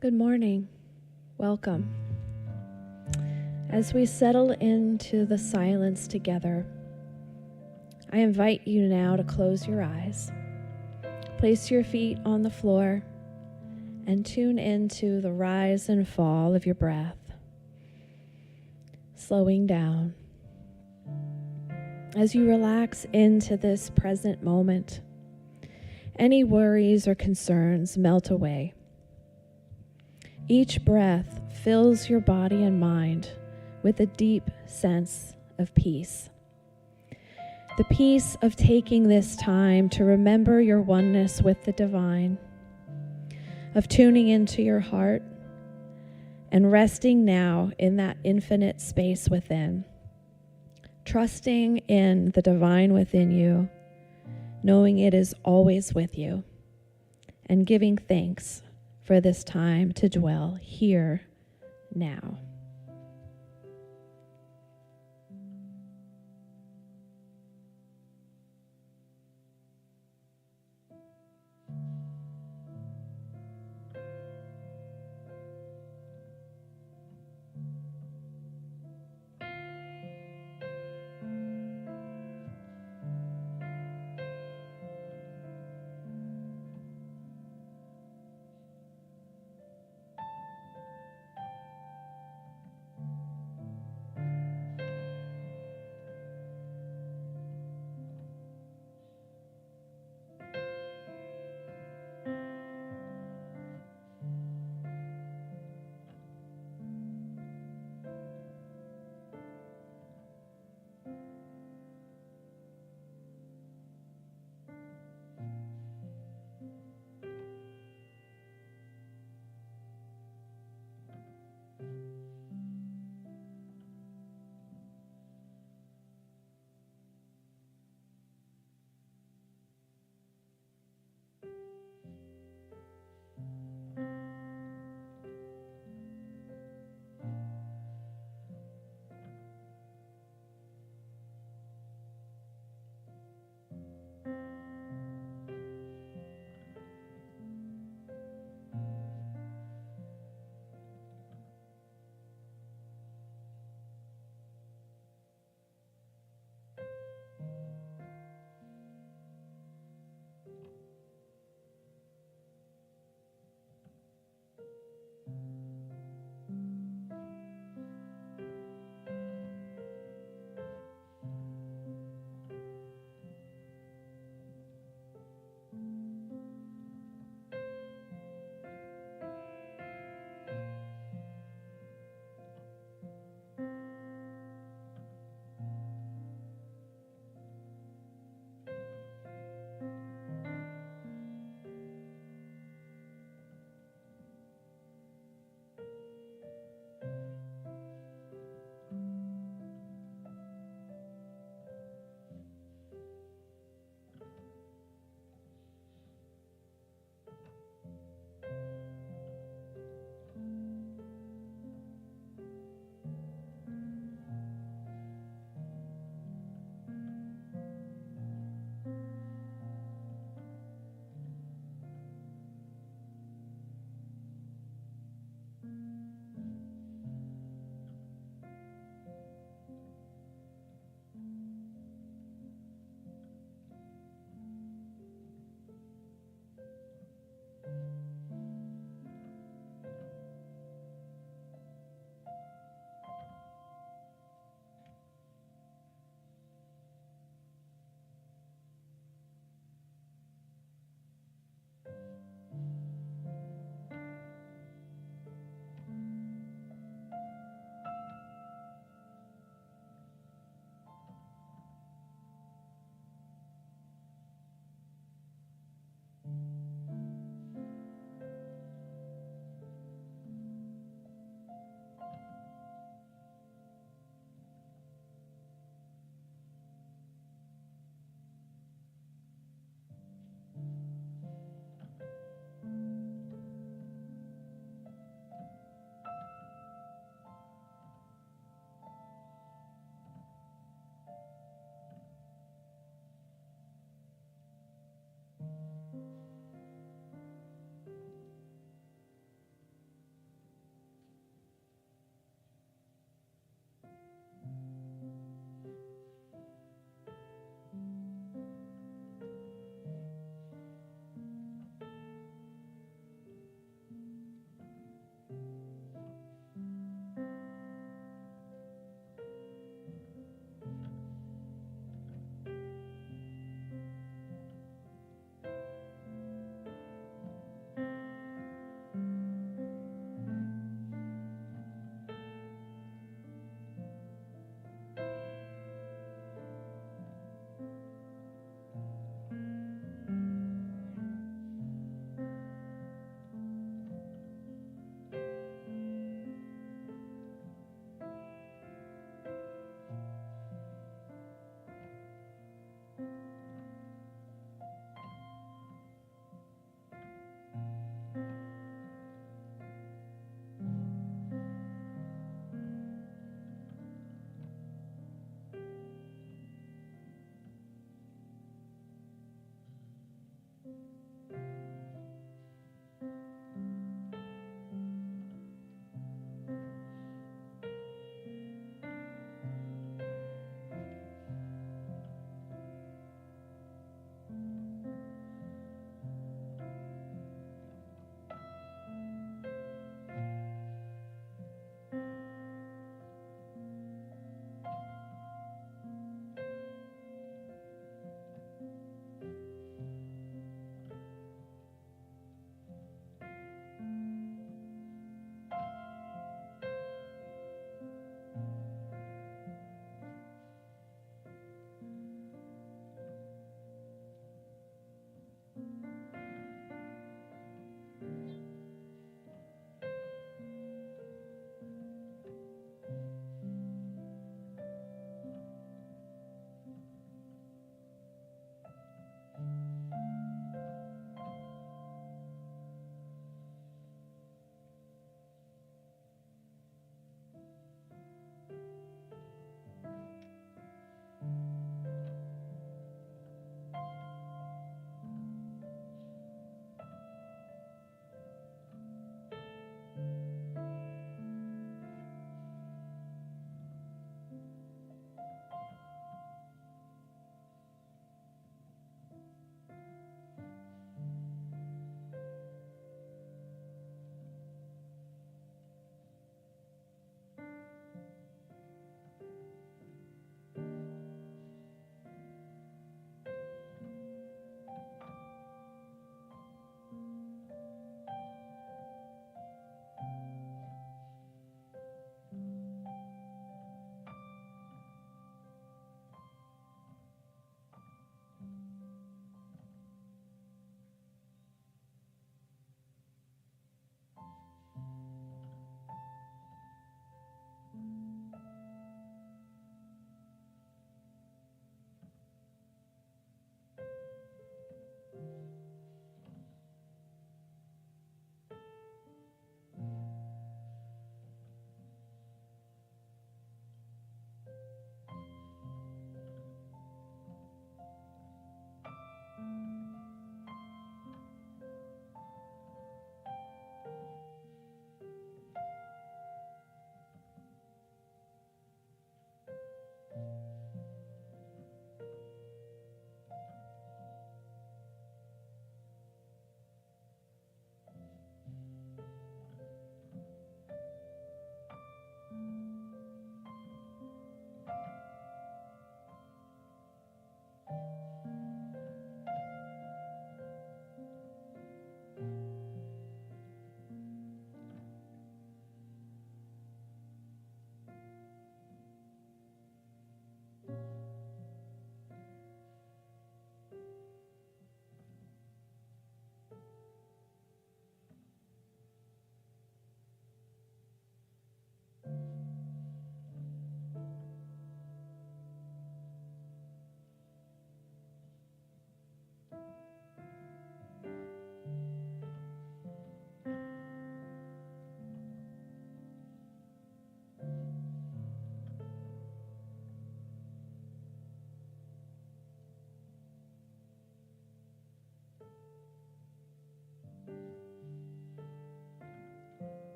Good morning. Welcome. As we settle into the silence together, I invite you now to close your eyes, place your feet on the floor, and tune into the rise and fall of your breath, slowing down. As you relax into this present moment, any worries or concerns melt away. Each breath fills your body and mind with a deep sense of peace. The peace of taking this time to remember your oneness with the divine, of tuning into your heart and resting now in that infinite space within, trusting in the divine within you, knowing it is always with you, and giving thanks for this time to dwell here now.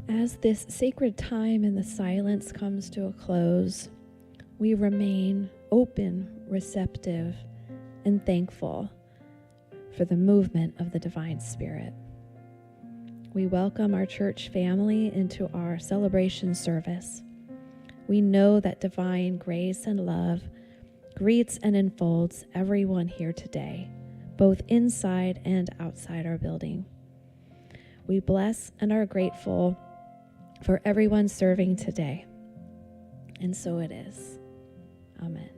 As this sacred time in the silence comes to a close, we remain open, receptive, and thankful for the movement of the Divine Spirit. We welcome our church family into our celebration service. We know that divine grace and love greets and enfolds everyone here today, both inside and outside our building. We bless and are grateful for everyone serving today. And so it is. Amen.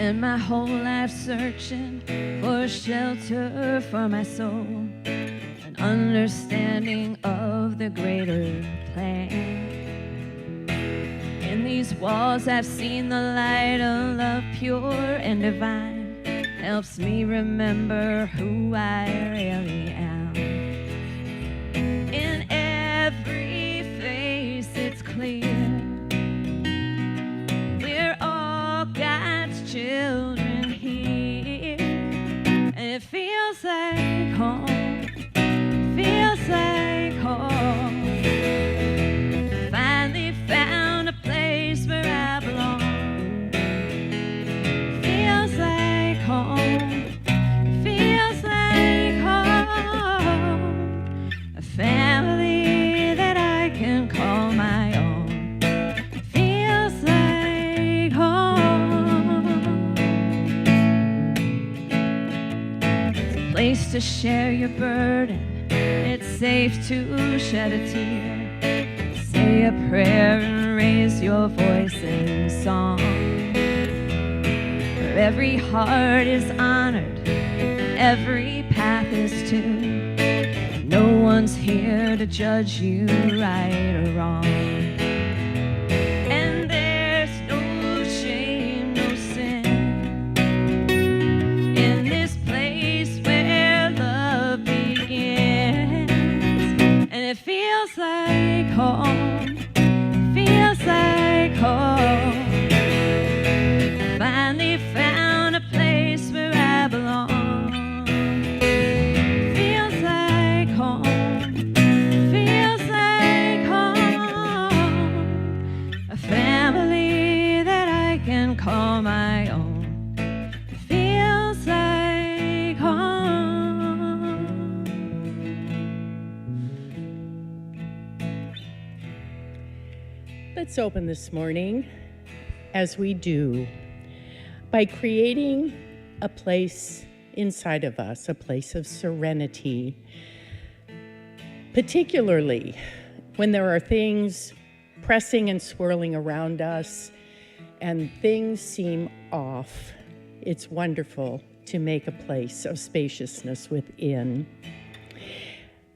Spent my whole life searching for shelter for my soul, an understanding of the greater plan. In these walls I've seen the light of love pure and divine, helps me remember who I really am. In every face it's clear, we're all God's children here, and it feels like home, feels like home. Finally found a place where I belong. Feels like home, feels like home. A family that I can call my own. Feels like home. It's a place to share your burden. It's safe to shed a tear. Say a prayer and raise your voice in song. Where every heart is honored, every path is tuned. No one's here to judge you right or wrong. And there's no shame, no sin in this place where love begins. And it feels like home, feels like home. Finally found a place where I belong. Feels like home, feels like home. A family that I can call my own. Feels like home. Let's open this morning, as we do, by creating a place inside of us, a place of serenity, particularly when there are things pressing and swirling around us and things seem off. It's wonderful to make a place of spaciousness within.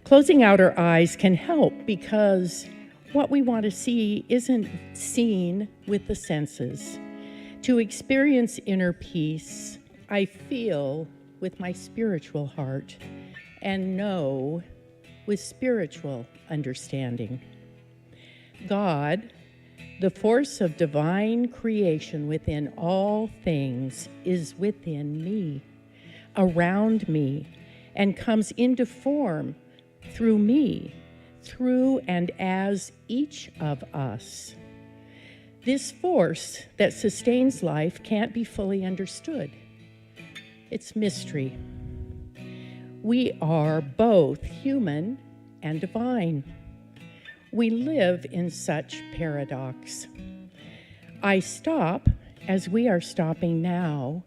Closing out our eyes can help because what we want to see isn't seen with the senses. To experience inner peace, I feel with my spiritual heart and know with spiritual understanding. God, the force of divine creation within all things, is within me, around me, and comes into form through me, through and as each of us. This force that sustains life can't be fully understood. It's mystery. We are both human and divine. We live in such paradox. I stop, as we are stopping now,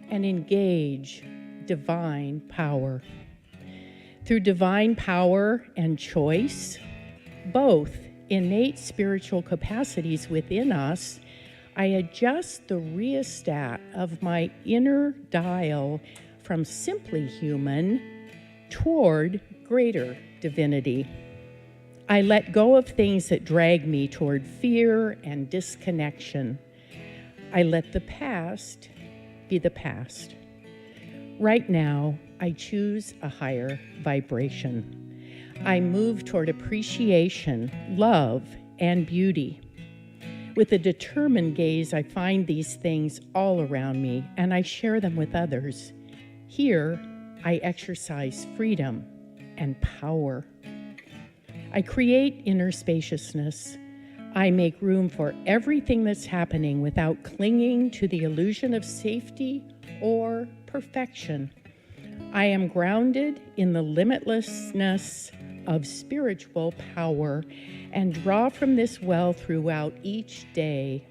and engage divine power. Through divine power and choice, both innate spiritual capacities within us, I adjust the rheostat of my inner dial from simply human toward greater divinity. I let go of things that drag me toward fear and disconnection. I let the past be the past. Right now, I choose a higher vibration. I move toward appreciation, love, and beauty. With a determined gaze, I find these things all around me, and I share them with others. Here, I exercise freedom and power. I create inner spaciousness. I make room for everything that's happening without clinging to the illusion of safety or perfection. I am grounded in the limitlessness of spiritual power and draw from this well throughout each day.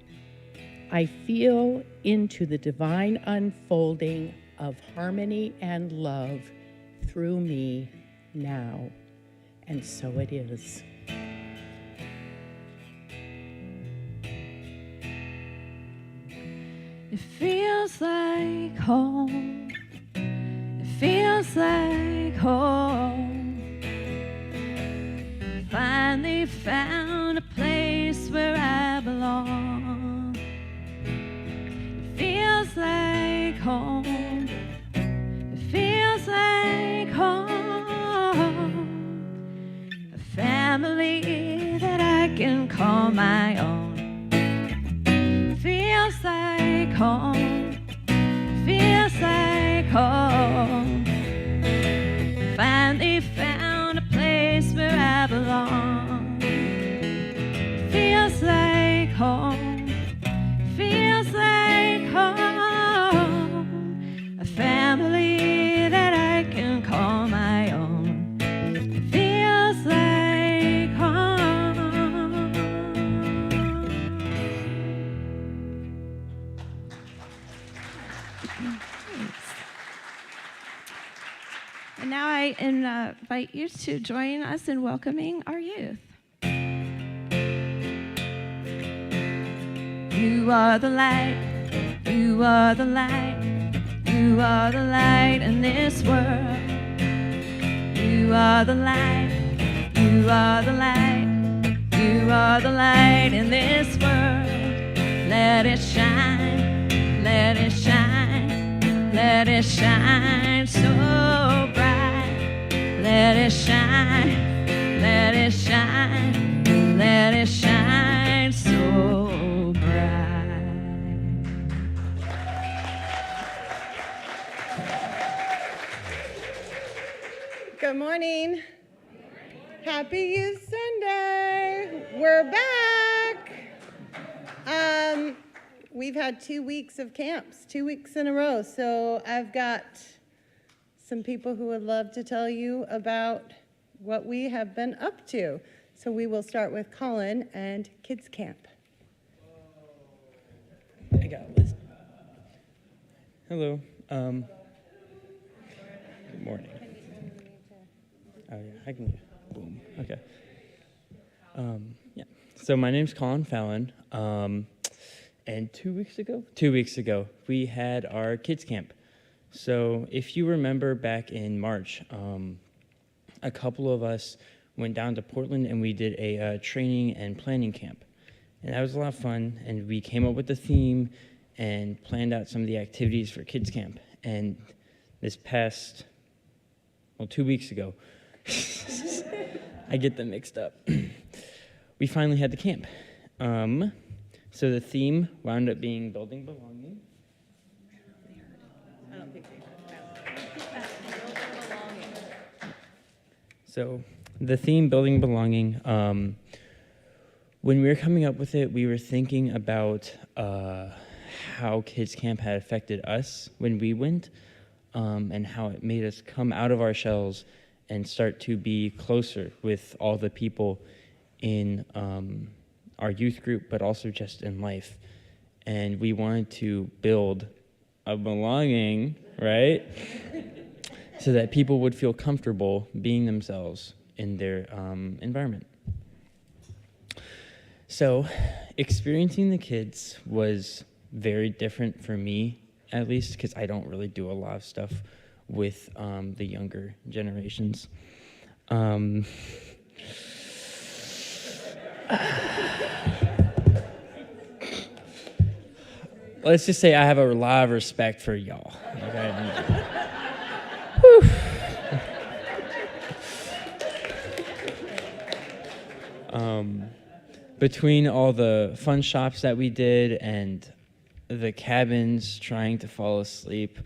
I feel into the divine unfolding of harmony and love through me now. And so it is. It It feels like home. It feels like home. Finally found a place where I belong. It feels like home. It feels like home. A family that I can call my own. Feels like home. Feels like home. Finally found a place where I belong. Feels like home. Feels like home. A family that I can call my own. Feels like home. And now I invite you to join us in welcoming our youth. You are the light, you are the light, you are the light in this world. You are the light, you are the light, you are the light in this world. Let it shine, let it shine, let it shine so bright. Let it shine, let it shine, let it shine so bright. Good morning. Happy Youth Sunday. We're back. We've had 2 weeks of camps, 2 weeks in a row. So I've got some people who would love to tell you about what we have been up to. So we will start with Colin and Kids Camp. I got a list. Hello. Good morning. Oh yeah, I can. Boom. Okay. Yeah. So my name's Colin Fallon. And 2 weeks ago, we had our kids camp. So if you remember back in March, a couple of us went down to Portland and we did a training and planning camp. And that was a lot of fun. And we came up with the theme and planned out some of the activities for kids camp. And this past, 2 weeks ago, I get them mixed up. We finally had the camp. So the theme wound up being building belonging. I don't think they So the theme, building belonging, when we were coming up with it, we were thinking about how kids camp had affected us when we went, and how it made us come out of our shells and start to be closer with all the people in our youth group, but also just in life. And we wanted to build a belonging, right? So that people would feel comfortable being themselves in their environment. So experiencing the kids was very different for me, at least, because I don't really do a lot of stuff with the younger generations. Let's just say I have a lot of respect for y'all. Okay? Between all the fun shops that we did and the cabins trying to fall asleep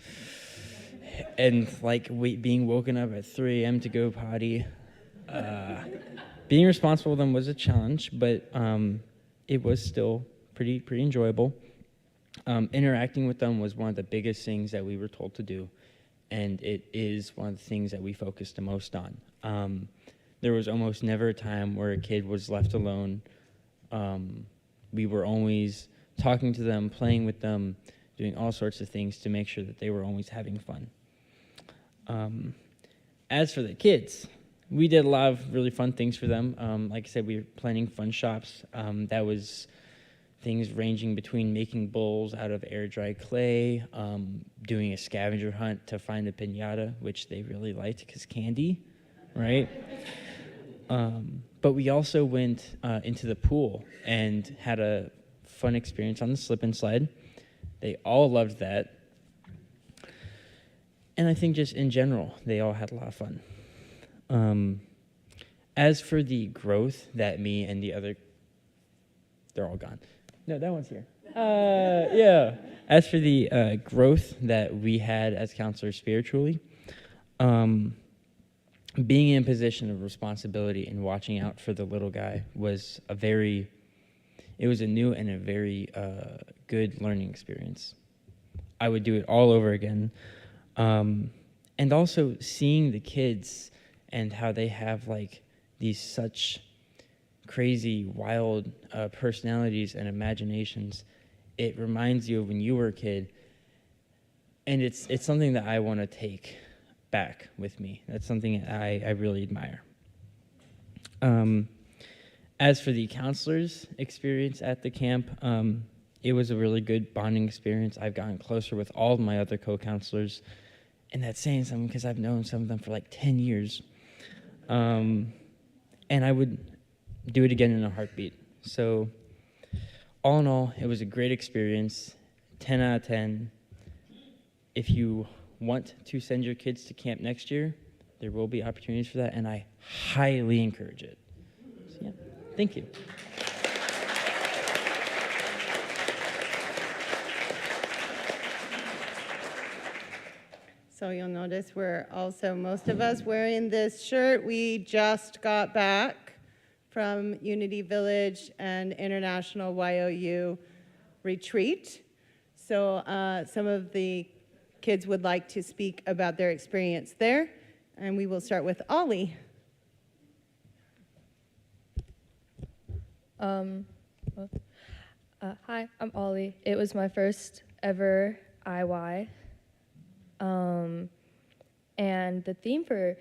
and being woken up at 3 a.m. to go potty, being responsible with them was a challenge, but it was still pretty enjoyable. Interacting with them was one of the biggest things that we were told to do, and it is one of the things that we focused the most on. There was almost never a time where a kid was left alone. We were always talking to them, playing with them, doing all sorts of things to make sure that they were always having fun. As for the kids, we did a lot of really fun things for them. Like I said, we were planning fun shops. That was things ranging between making bowls out of air-dried clay, doing a scavenger hunt to find a piñata, which they really liked because candy, right? But we also went into the pool and had a fun experience on the slip and slide. They all loved that. And I think just in general, they all had a lot of fun. As for the growth that me and the other, they're all gone. No, that one's here. Yeah. As for the growth that we had as counselors spiritually, being in a position of responsibility and watching out for the little guy was a new and a very good learning experience. I would do it all over again. And also seeing the kids and how they have like these such crazy, wild personalities and imaginations, it reminds you of when you were a kid. And it's something that I want to take back with me. That's something I really admire. As for the counselors' experience at the camp, it was a really good bonding experience. I've gotten closer with all of my other co-counselors, and that's saying something because I've known some of them for like 10 years. And I would do it again in a heartbeat. So all in all, it was a great experience, 10 out of 10. If you want to send your kids to camp next year, there will be opportunities for that, and I highly encourage it. So, yeah, thank you. So you'll notice we're also, most of us wearing this shirt. We just got back from Unity Village and International YOU retreat. So some of the kids would like to speak about their experience there. And we will start with Ollie. Hi, I'm Ollie. It was my first ever IY. And the theme for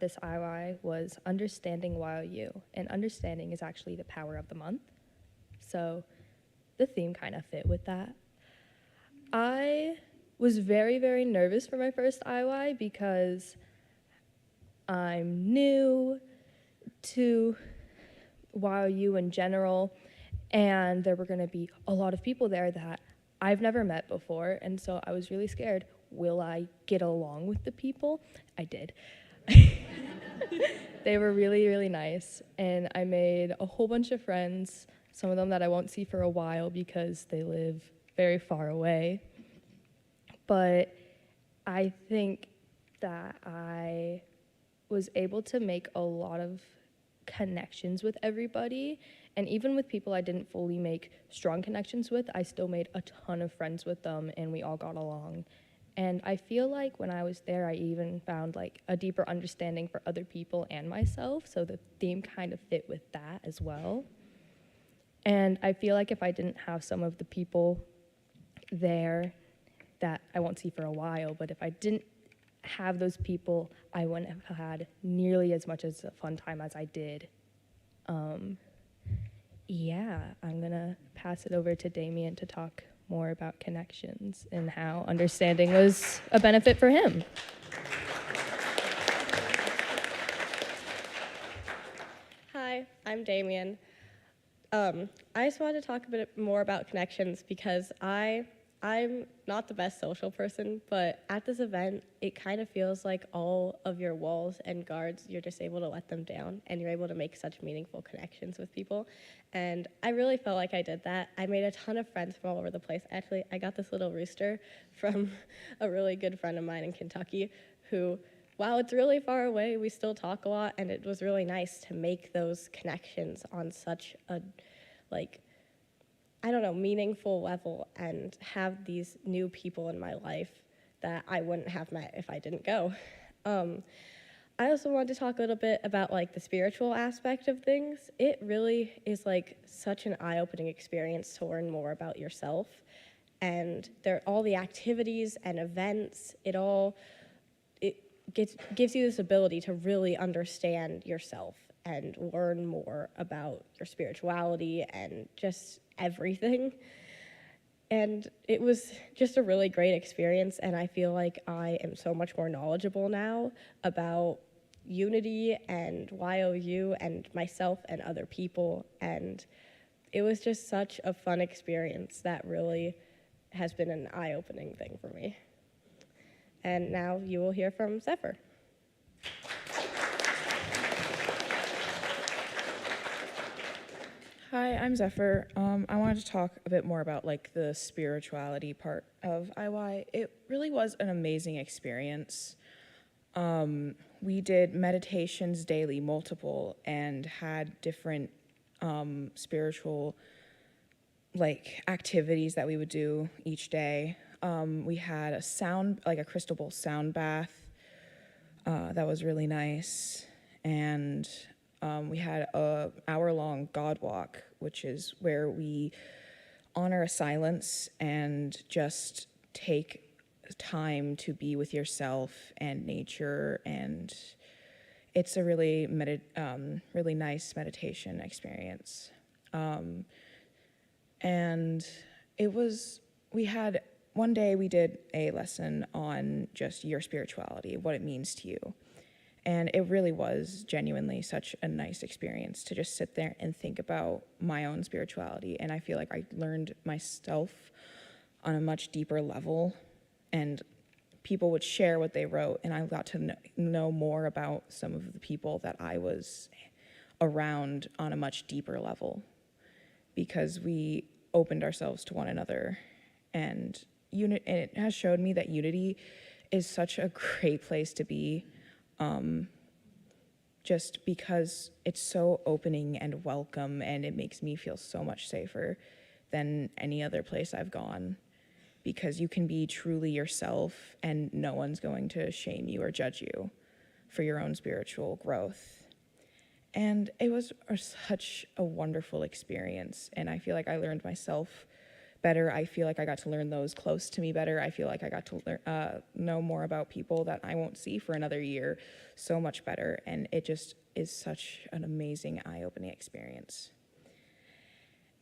this IY was understanding YOU. And understanding is actually the power of the month. So the theme kind of fit with that. I was very, very nervous for my first IY because I'm new to YOU in general, and there were going to be a lot of people there that I've never met before, and so I was really scared. Will I get along with the people? I did. They were really, really nice, and I made a whole bunch of friends, some of them that I won't see for a while because they live very far away. But I think that I was able to make a lot of connections with everybody, and even with people I didn't fully make strong connections with, I still made a ton of friends with them, and we all got along. And I feel like when I was there, I even found like a deeper understanding for other people and myself, so the theme kind of fit with that as well. And I feel like if I didn't have some of the people there that I won't see for a while, but if I didn't have those people, I wouldn't have had nearly as much as a fun time as I did. Yeah, I'm gonna pass it over to Damien to talk more about connections and how understanding was a benefit for him. Hi, I'm Damien. I just wanted to talk a bit more about connections because I'm not the best social person, but at this event, it kind of feels like all of your walls and guards, you're just able to let them down, and you're able to make such meaningful connections with people. And I really felt like I did that. I made a ton of friends from all over the place. Actually, I got this little rooster from a really good friend of mine in Kentucky who, while it's really far away, we still talk a lot, and it was really nice to make those connections on such a, meaningful level and have these new people in my life that I wouldn't have met if I didn't go. I also wanted to talk a little bit about the spiritual aspect of things. It really is such an eye-opening experience to learn more about yourself. And all the activities and events, it gives you this ability to really understand yourself and learn more about your spirituality and just everything. And it was just a really great experience, and I feel like I am so much more knowledgeable now about unity and YOU and myself and other people, and it was just such a fun experience that really has been an eye-opening thing for me. And now you will hear from Zephyr. Hi, I'm Zephyr. I wanted to talk a bit more about like the spirituality part of IY. It really was an amazing experience. We did meditations daily, multiple, and had different spiritual like activities that we would do each day. We had a crystal bowl sound bath that was really nice, and we had an hour-long God walk, which is where we honor a silence and just take time to be with yourself and nature, and it's a really really nice meditation experience. And one day we did a lesson on just your spirituality, what it means to you. And it really was genuinely such a nice experience to just sit there and think about my own spirituality. And I feel like I learned myself on a much deeper level, and people would share what they wrote, and I got to know more about some of the people that I was around on a much deeper level, because we opened ourselves to one another. And it has showed me that unity is such a great place to be, just because it's so opening and welcome, and it makes me feel so much safer than any other place I've gone, because you can be truly yourself and no one's going to shame you or judge you for your own spiritual growth. And it was such a wonderful experience, and I feel like I learned myself better. I feel like I got to learn those close to me better. I feel like I got to know more about people that I won't see for another year so much better, and it just is such an amazing, eye-opening experience.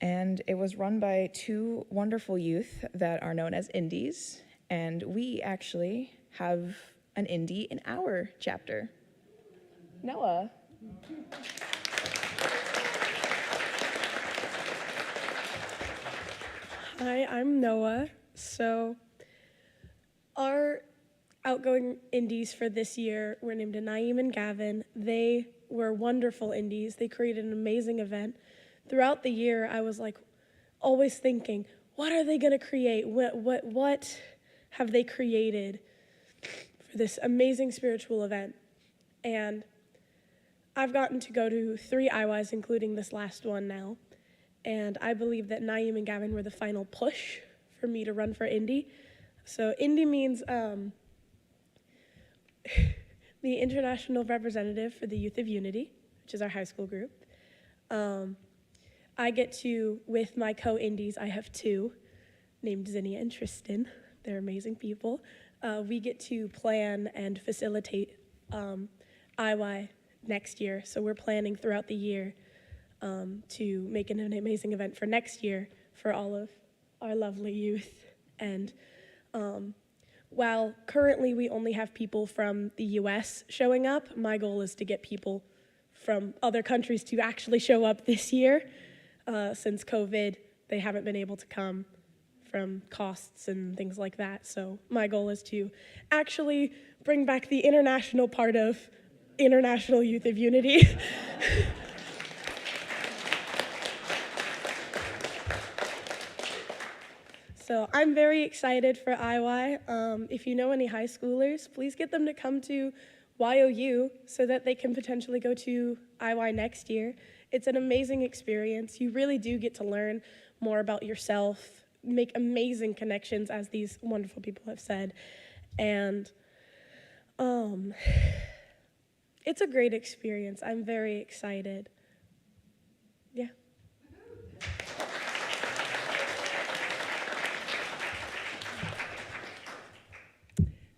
And it was run by two wonderful youth that are known as Indies, and we actually have an Indie in our chapter. Noah. Hi, I'm Noah. So our outgoing indies for this year were named Naeem and Gavin. They were wonderful indies. They created an amazing event. Throughout the year, I was like always thinking, what are they going to create? What have they created for this amazing spiritual event? And I've gotten to go to 3 IYs, including this last one now. And I believe that Naeem and Gavin were the final push for me to run for Indy. So Indy means the international representative for the Youth of Unity, which is our high school group. I get to, with my co-Indies, I have 2, named Zinnia and Tristan. They're amazing people. We get to plan and facilitate IY next year. So we're planning throughout the year to make an amazing event for next year for all of our lovely youth. And while currently we only have people from the US showing up, my goal is to get people from other countries to actually show up this year. Since COVID, they haven't been able to come from costs and things like that. So my goal is to actually bring back the international part of International Youth of Unity. So I'm very excited for IY. If you know any high schoolers, please get them to come to YOU so that they can potentially go to IY next year. It's an amazing experience. You really do get to learn more about yourself, make amazing connections, as these wonderful people have said. And it's a great experience. I'm very excited. Yeah.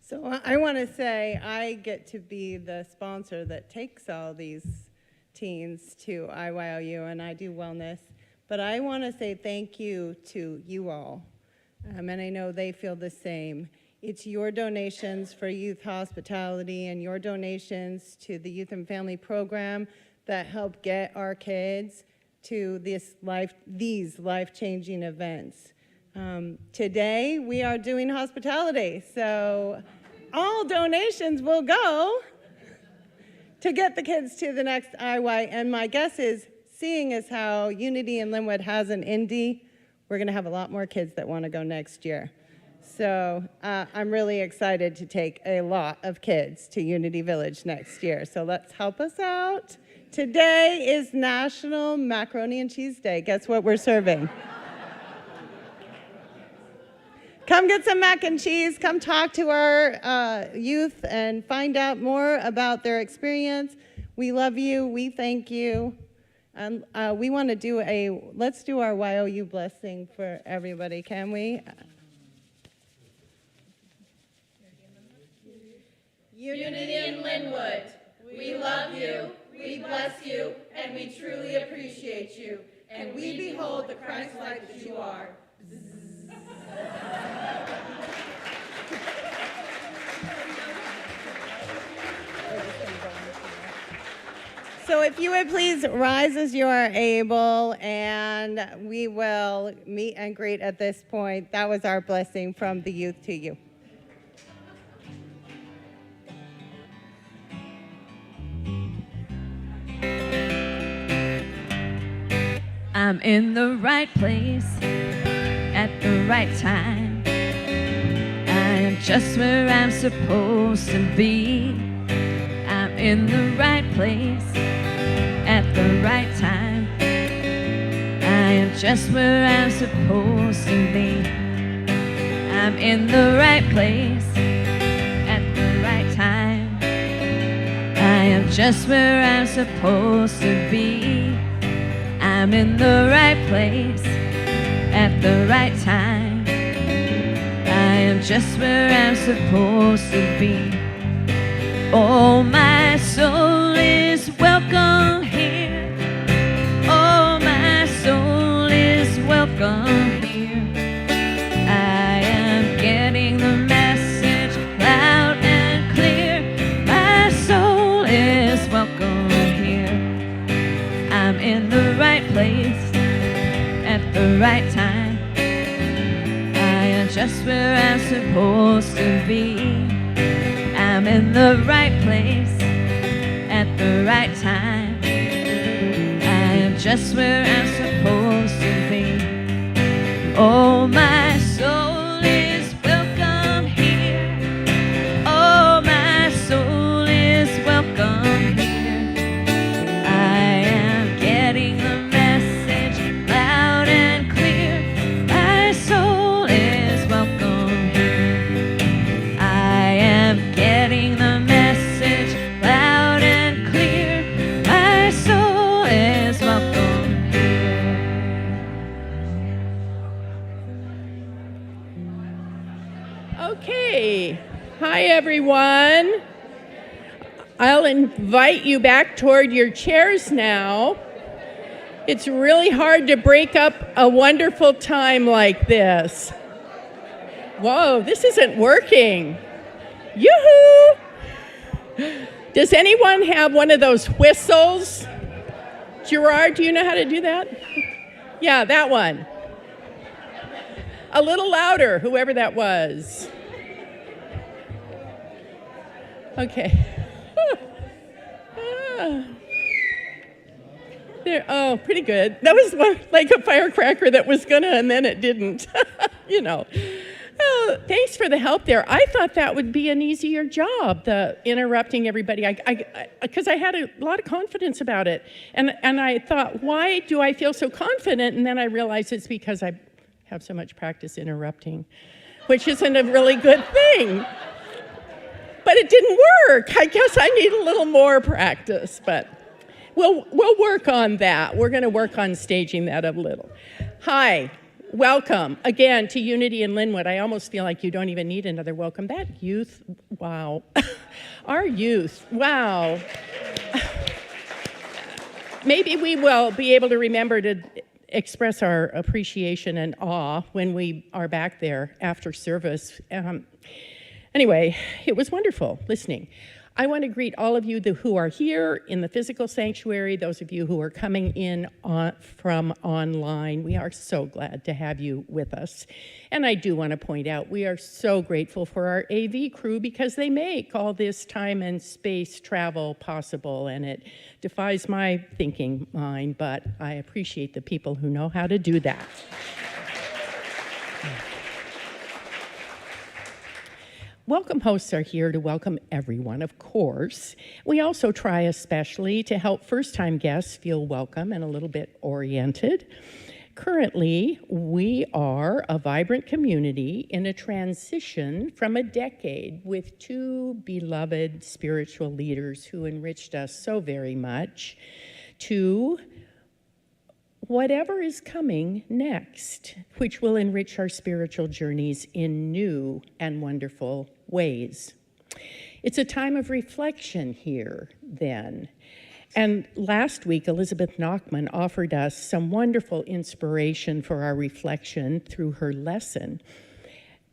So I want to say I get to be the sponsor that takes all these teens to IYOU, and I do wellness. But I want to say thank you to you all, and I know they feel the same. It's your donations for youth hospitality and your donations to the Youth and Family Program that help get our kids to these life-changing events. Today, we are doing hospitality, so all donations will go to get the kids to the next IY, and my guess is, seeing as how Unity in Lynnwood has an indie, we're gonna have a lot more kids that wanna go next year. So I'm really excited to take a lot of kids to Unity Village next year, so let's help us out. Today is National Macaroni and Cheese Day. Guess what we're serving? Come get some mac and cheese. Come talk to our youth and find out more about their experience. We love you. We thank you. And we want to do let's do our YOU blessing for everybody, can we? Unity in Lynnwood, we love you, we bless you, and we truly appreciate you. And we behold the Christ-like that you are. So if you would please rise as you are able, and we will meet and greet at this point. That was our blessing from the youth to you. I'm in the right place at the right time. I am just where I'm supposed to be. I'm in the right place at the right time. I am just where I'm supposed to be. I'm in the right place at the right time. I am just where I'm supposed to be. I'm in the right place at the right time. I am just where I'm supposed to be. Oh, my soul is welcome here. Oh, my soul is welcome here. I am getting the message loud and clear. My soul is welcome here. I'm in the right place at the right time. I am just where I'm supposed to be. I'm in the right place at the right time. I am just where I'm supposed to be. Oh, my soul is welcome here. Oh, my soul is welcome here. I am getting the message loud and clear. My soul is welcome here. I am getting the message loud and clear. My soul is welcome here. Okay. Hi, everyone. I'll invite you back toward your chairs now. It's really hard to break up a wonderful time like this. Whoa, this isn't working. Yoo-hoo! Does anyone have one of those whistles? Gerard, do you know how to do that? Yeah, that one. A little louder, whoever that was. Okay. There, oh, pretty good. That was like a firecracker that was gonna, and then it didn't. You know. Oh, thanks for the help there. I thought that would be an easier job, the interrupting everybody, because I had a lot of confidence about it. And I thought, why do I feel so confident? And then I realized it's because I have so much practice interrupting, which isn't a really good thing. But it didn't work. I guess I need a little more practice, but we'll work on that. We're going to work on staging that a little. Hi. Welcome again to Unity in Lynnwood. I almost feel like you don't even need another welcome. That youth, wow. Our youth, wow. Maybe we will be able to remember to express our appreciation and awe when we are back there after service. Anyway, it was wonderful listening. I want to greet all of you who are here in the physical sanctuary, those of you who are coming in from online. We are so glad to have you with us. And I do want to point out, we are so grateful for our AV crew because they make all this time and space travel possible, and it defies my thinking mind, but I appreciate the people who know how to do that. Welcome hosts are here to welcome everyone, of course. We also try especially to help first-time guests feel welcome and a little bit oriented. Currently, we are a vibrant community in a transition from a decade with two beloved spiritual leaders who enriched us so very much to whatever is coming next, which will enrich our spiritual journeys in new and wonderful ways. It's a time of reflection here, then. And last week, Elizabeth Nachman offered us some wonderful inspiration for our reflection through her lesson.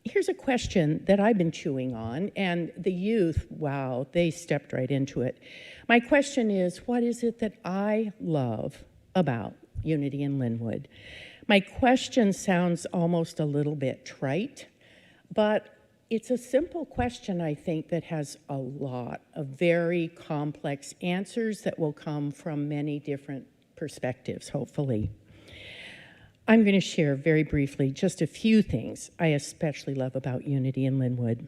Here's a question that I've been chewing on, and the youth, wow, they stepped right into it. My question is, what is it that I love about Unity in Lynnwood? My question sounds almost a little bit trite, but it's a simple question, I think, that has a lot of very complex answers that will come from many different perspectives, hopefully. I'm going to share very briefly just a few things I especially love about Unity in Lynnwood.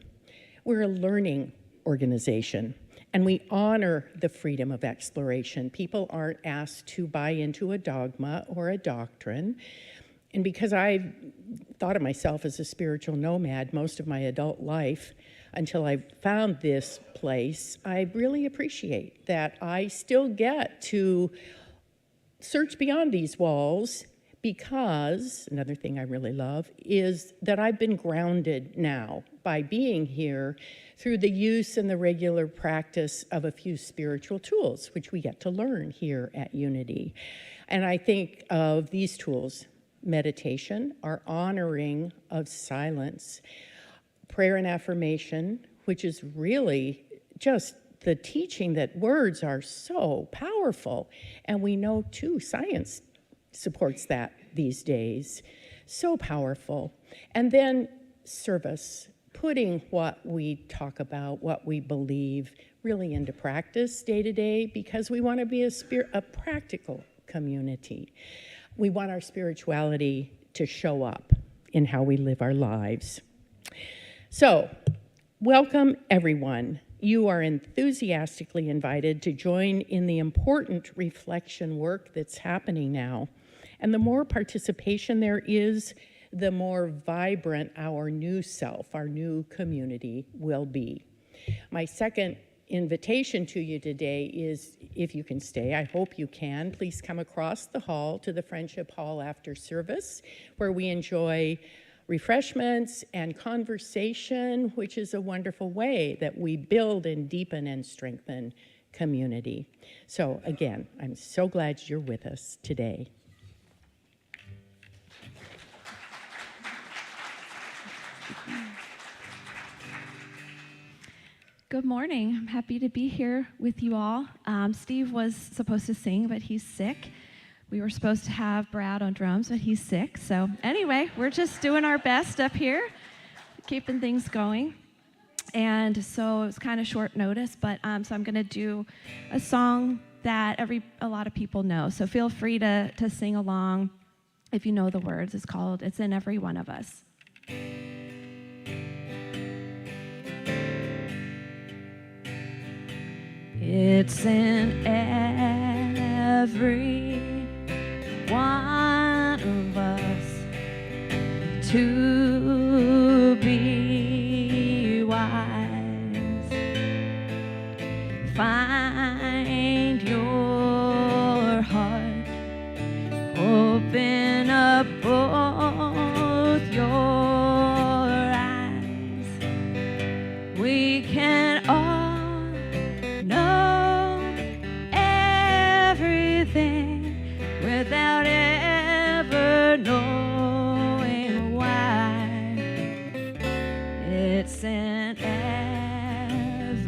We're a learning organization, and we honor the freedom of exploration. People aren't asked to buy into a dogma or a doctrine. And because I thought of myself as a spiritual nomad most of my adult life until I found this place, I really appreciate that I still get to search beyond these walls, because another thing I really love is that I've been grounded now by being here through the use and the regular practice of a few spiritual tools, which we get to learn here at Unity. And I think of these tools: meditation, our honoring of silence, prayer and affirmation, which is really just the teaching that words are so powerful. And we know too, science supports that these days. So powerful. And then service, putting what we talk about, what we believe, really into practice day to day, because we want to be a practical community. We want our spirituality to show up in how we live our lives. So, welcome everyone. You are enthusiastically invited to join in the important reflection work that's happening now. And the more participation there is, the more vibrant our new self, our new community will be. My second invitation to you today is, if you can stay, I hope you can, please come across the hall to the Friendship Hall after service, where we enjoy refreshments and conversation, which is a wonderful way that we build and deepen and strengthen community. So again, I'm so glad you're with us today. Good morning. I'm happy to be here with you all. Steve was supposed to sing, but he's sick. We were supposed to have Brad on drums, but he's sick. So anyway, we're just doing our best up here, keeping things going. And so it's kind of short notice, but so I'm going to do a song that a lot of people know. So feel free to sing along if you know the words. It's called "It's in Every One of Us." It's in every one of us to be wise. Find your heart, open up both your eyes. We can all know everything in every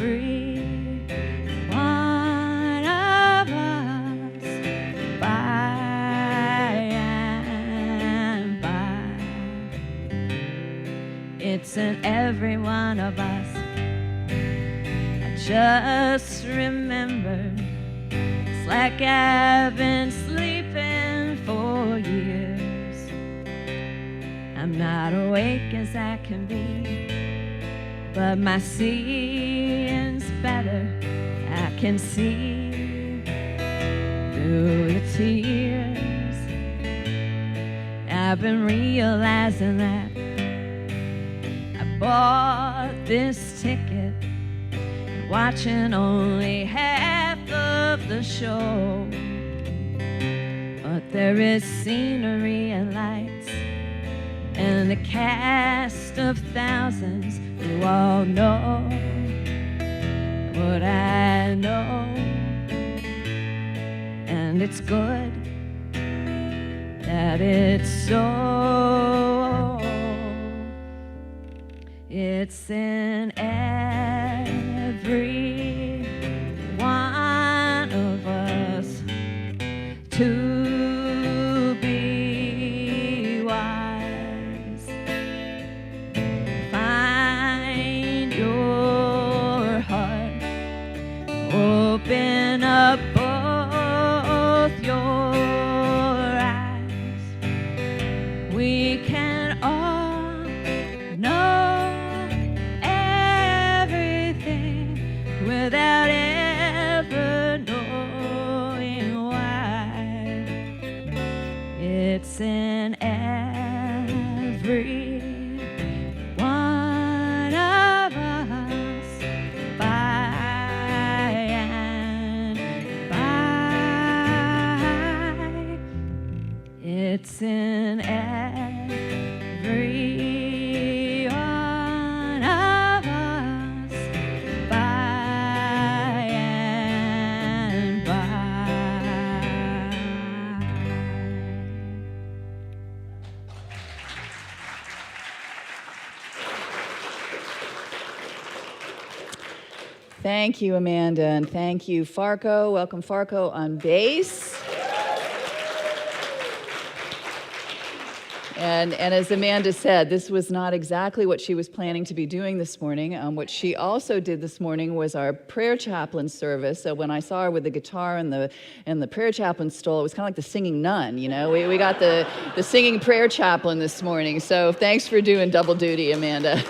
one of us by and by. It's in every one of us. I just remembered, it's like I've been sleeping for years. I'm not awake as I can be, but my seeing's better. I can see through the tears. I've been realizing that I bought this ticket, watching only half of the show. But there is scenery and lights, and a cast of thousands who all know what I know. And it's good that it's so. It's in every one of us to be wise. Find your heart, open up both your eyes. We can all know everything without ever knowing why. It's in every one of us by and by. It's in every one of us by and by. Thank you, Amanda, and thank you, Farko. Welcome, Farko, on bass. And as Amanda said, this was not exactly what she was planning to be doing this morning. What she also did this morning was our prayer chaplain service. So when I saw her with the guitar and the prayer chaplain stole, it was kind of like the singing nun, you know? We got the singing prayer chaplain this morning. So thanks for doing double duty, Amanda.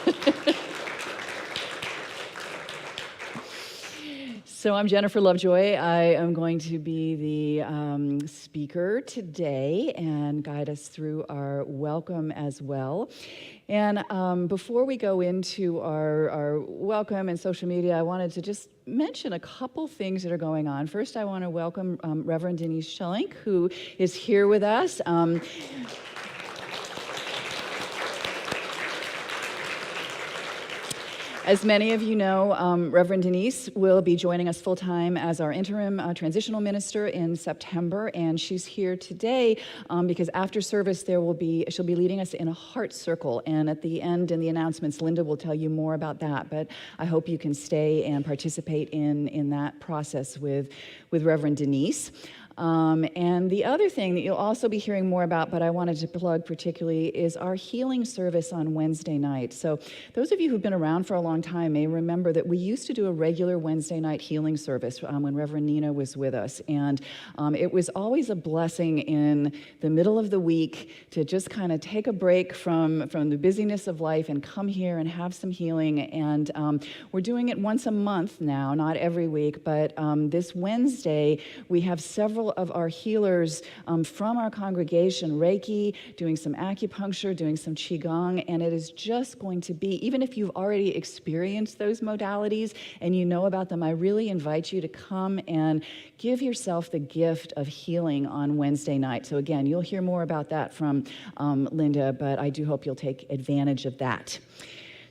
So I'm Jennifer Lovejoy. I am going to be the speaker today and guide us through our welcome as well. And before we go into our welcome and social media, I wanted to just mention a couple things that are going on. First, I want to welcome Reverend Denise Schelink, who is here with us. As many of you know, Reverend Denise will be joining us full-time as our interim transitional minister in September, and she's here today because after service she'll be leading us in a heart circle, and at the end in the announcements, Linda will tell you more about that, but I hope you can stay and participate in that process with Reverend Denise. And the other thing that you'll also be hearing more about, but I wanted to plug particularly, is our healing service on Wednesday night. So those of you who've been around for a long time may remember that we used to do a regular Wednesday night healing service when Reverend Nina was with us. And it was always a blessing in the middle of the week to just kind of take a break from the busyness of life and come here and have some healing. And we're doing it once a month now, not every week, but this Wednesday we have several of our healers from our congregation, Reiki, doing some acupuncture, doing some Qigong, and it is just going to be, even if you've already experienced those modalities and you know about them, I really invite you to come and give yourself the gift of healing on Wednesday night. So again, you'll hear more about that from Linda, but I do hope you'll take advantage of that.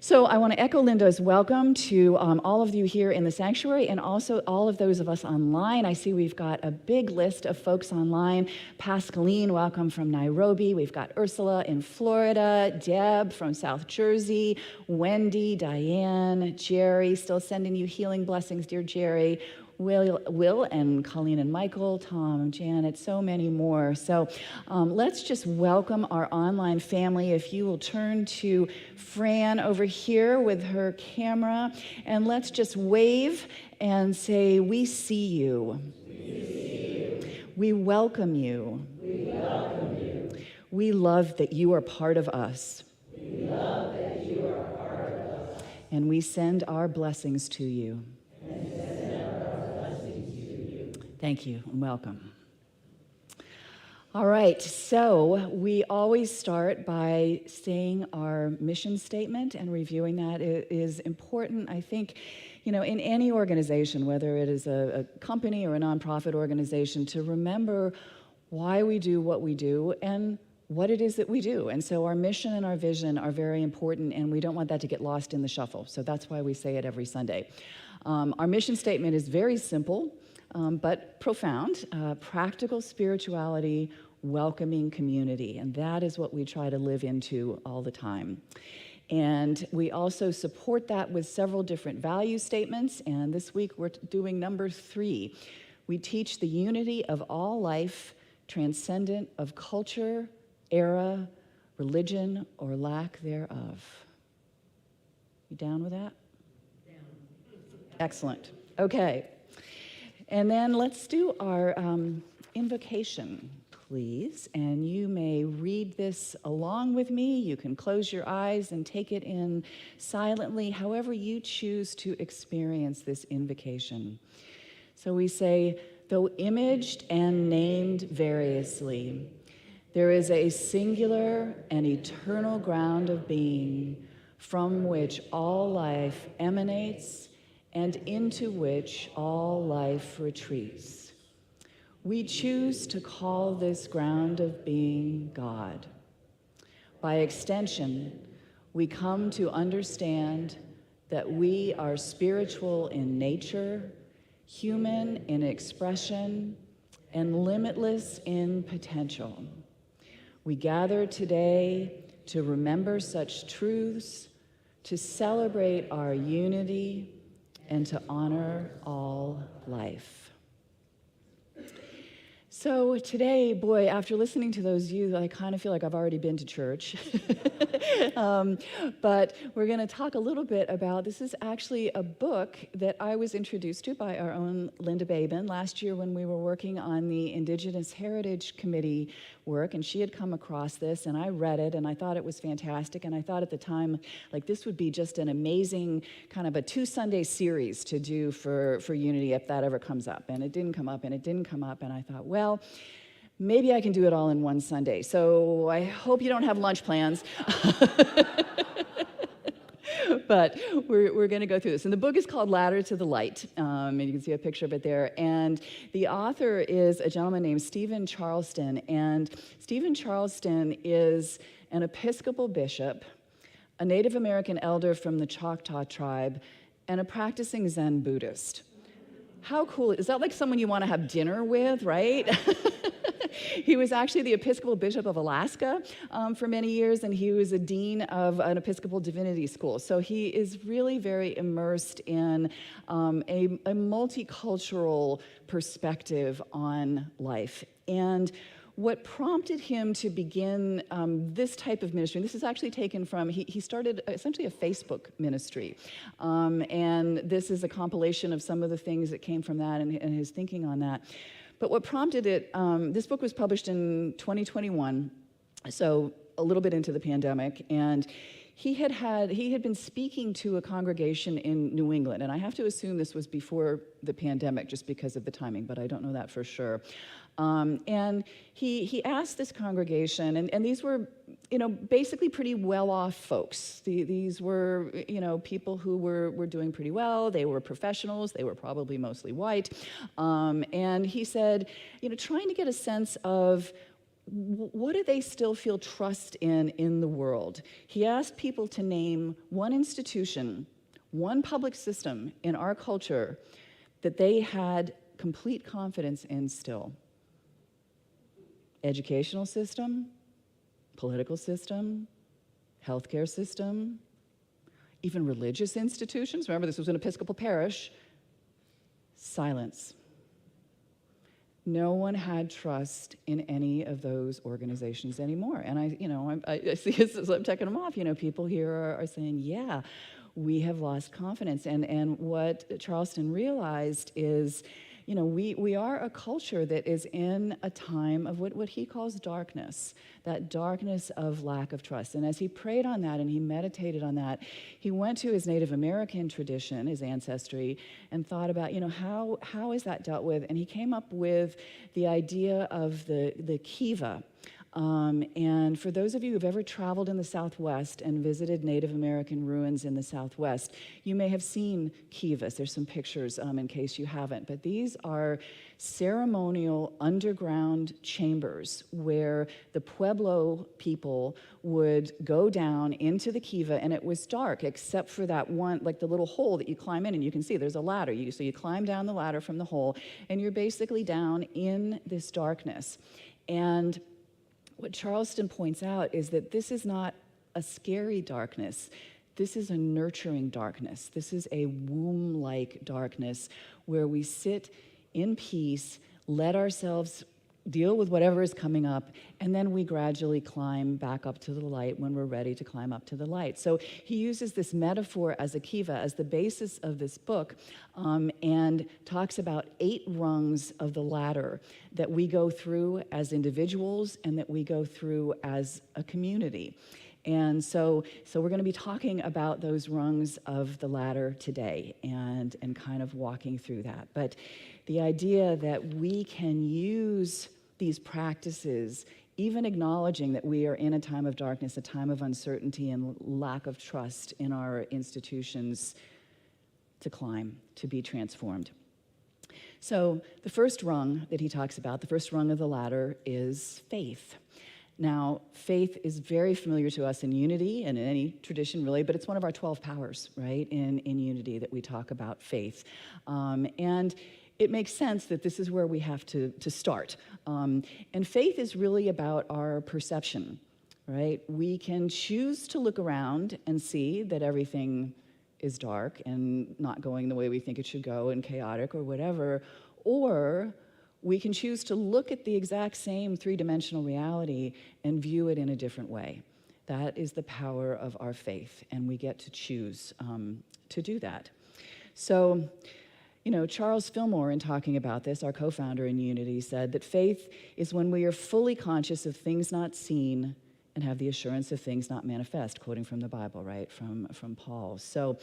So I want to echo Linda's welcome to all of you here in the sanctuary and also all of those of us online. I see we've got a big list of folks online. Pascaline, welcome from Nairobi. We've got Ursula in Florida, Deb from South Jersey, Wendy, Diane, Jerry, still sending you healing blessings, dear Jerry. Will and Colleen and Michael, Tom, Janet, so many more. So let's just welcome our online family. If you will turn to Fran over here with her camera, and let's just wave and say, we see you. We see you. We welcome you. We welcome you. We love that you are part of us. We love that you are part of us. And we send our blessings to you. Thank you and welcome. All right, so we always start by saying our mission statement, and reviewing that is important. I think, in any organization, whether it is a company or a nonprofit organization, to remember why we do what we do and what it is that we do. And so our mission and our vision are very important, and we don't want that to get lost in the shuffle. So that's why we say it every Sunday. Our mission statement is very simple, but profound. Practical spirituality, welcoming community. And that is what we try to live into all the time. And we also support that with several different value statements. And this week we're doing number 3. We teach the unity of all life, transcendent of culture, era, religion, or lack thereof. You down with that? Excellent. Okay. And then let's do our invocation, please. And you may read this along with me. You can close your eyes and take it in silently, however you choose to experience this invocation. So we say, though imaged and named variously, there is a singular and eternal ground of being from which all life emanates and into which all life retreats. We choose to call this ground of being God. By extension, we come to understand that we are spiritual in nature, human in expression, and limitless in potential. We gather today to remember such truths, to celebrate our unity, and to honor all life. So today, boy, after listening to those youth, I kind of feel like I've already been to church. But we're going to talk a little bit about, this is actually a book that I was introduced to by our own Linda Babin last year when we were working on the Indigenous Heritage Committee work, and she had come across this, and I read it, and I thought it was fantastic, and I thought at the time, like, this would be just an amazing kind of a 2-Sunday series to do for Unity if that ever comes up. And it didn't come up, and it didn't come up, and I thought, well, maybe I can do it all in one Sunday. So I hope you don't have lunch plans. But we're going to go through this. And the book is called Ladder to the Light, and you can see a picture of it there. And the author is a gentleman named Stephen Charleston. And Stephen Charleston is an Episcopal bishop, a Native American elder from the Choctaw tribe, and a practicing Zen Buddhist. How cool. Is that like someone you want to have dinner with, right? He was actually the Episcopal Bishop of Alaska for many years, and he was a dean of an Episcopal Divinity School. So he is really very immersed in a multicultural perspective on life. And what prompted him to begin this type of ministry, and this is actually taken from, he started essentially a Facebook ministry. And this is a compilation of some of the things that came from that and his thinking on that. But what prompted it, this book was published in 2021, so a little bit into the pandemic, and he had been speaking to a congregation in New England, and I have to assume this was before the pandemic just because of the timing, but I don't know that for sure. And he asked this congregation, and these were, basically pretty well-off folks. These were, people who were doing pretty well. They were professionals. They were probably mostly white. And he said, trying to get a sense of what do they still feel trust in the world? He asked people to name one institution, one public system in our culture that they had complete confidence in still. Educational system, political system, healthcare system, even religious institutions. Remember, this was an Episcopal parish. Silence. No one had trust in any of those organizations anymore. And I see as I'm checking them off, people here are saying, yeah, we have lost confidence. And what Charleston realized is, we are a culture that is in a time of what he calls darkness, that darkness of lack of trust. And as he prayed on that and he meditated on that, he went to his Native American tradition, his ancestry, and thought about, how is that dealt with? And he came up with the idea of the kiva. And for those of you who've ever traveled in the Southwest and visited Native American ruins in the Southwest, you may have seen kivas. There's some pictures in case you haven't. But these are ceremonial underground chambers where the Pueblo people would go down into the kiva, and it was dark except for that one, like the little hole that you climb in, and you can see there's a ladder. So you climb down the ladder from the hole, and you're basically down in this darkness. And what Charleston points out is that this is not a scary darkness. This is a nurturing darkness. This is a womb-like darkness where we sit in peace, let ourselves deal with whatever is coming up, and then we gradually climb back up to the light when we're ready to climb up to the light. So he uses this metaphor as a kiva, as the basis of this book, and talks about 8 rungs of the ladder that we go through as individuals and that we go through as a community. And so we're going to be talking about those rungs of the ladder today and kind of walking through that. But the idea that we can use these practices, even acknowledging that we are in a time of darkness, a time of uncertainty and lack of trust in our institutions, to climb, to be transformed. So the first rung that he talks about, the first rung of the ladder, is faith. Now, faith is very familiar to us in unity and in any tradition, really, but it's one of our 12 powers, right, in unity that we talk about faith. And it makes sense that this is where we have to start. And faith is really about our perception, right? We can choose to look around and see that everything is dark and not going the way we think it should go and chaotic or whatever, or we can choose to look at the exact same three-dimensional reality and view it in a different way. That is the power of our faith, and we get to choose to do that. So, Charles Fillmore, in talking about this, our co-founder in Unity, said that faith is when we are fully conscious of things not seen and have the assurance of things not manifest, quoting from the Bible, right, from Paul. So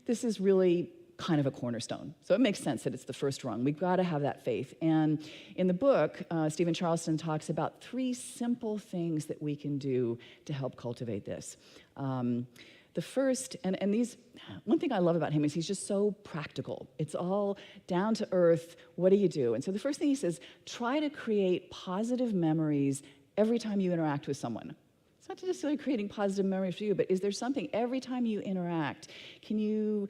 this is really kind of a cornerstone. So it makes sense that it's the first rung. We've got to have that faith. And in the book, Stephen Charleston talks about 3 simple things that we can do to help cultivate this. The first, and these, one thing I love about him is he's just so practical. It's all down to earth. What do you do? And so the first thing he says, try to create positive memories every time you interact with someone. It's not necessarily creating positive memories for you, but is there something every time you interact? Can you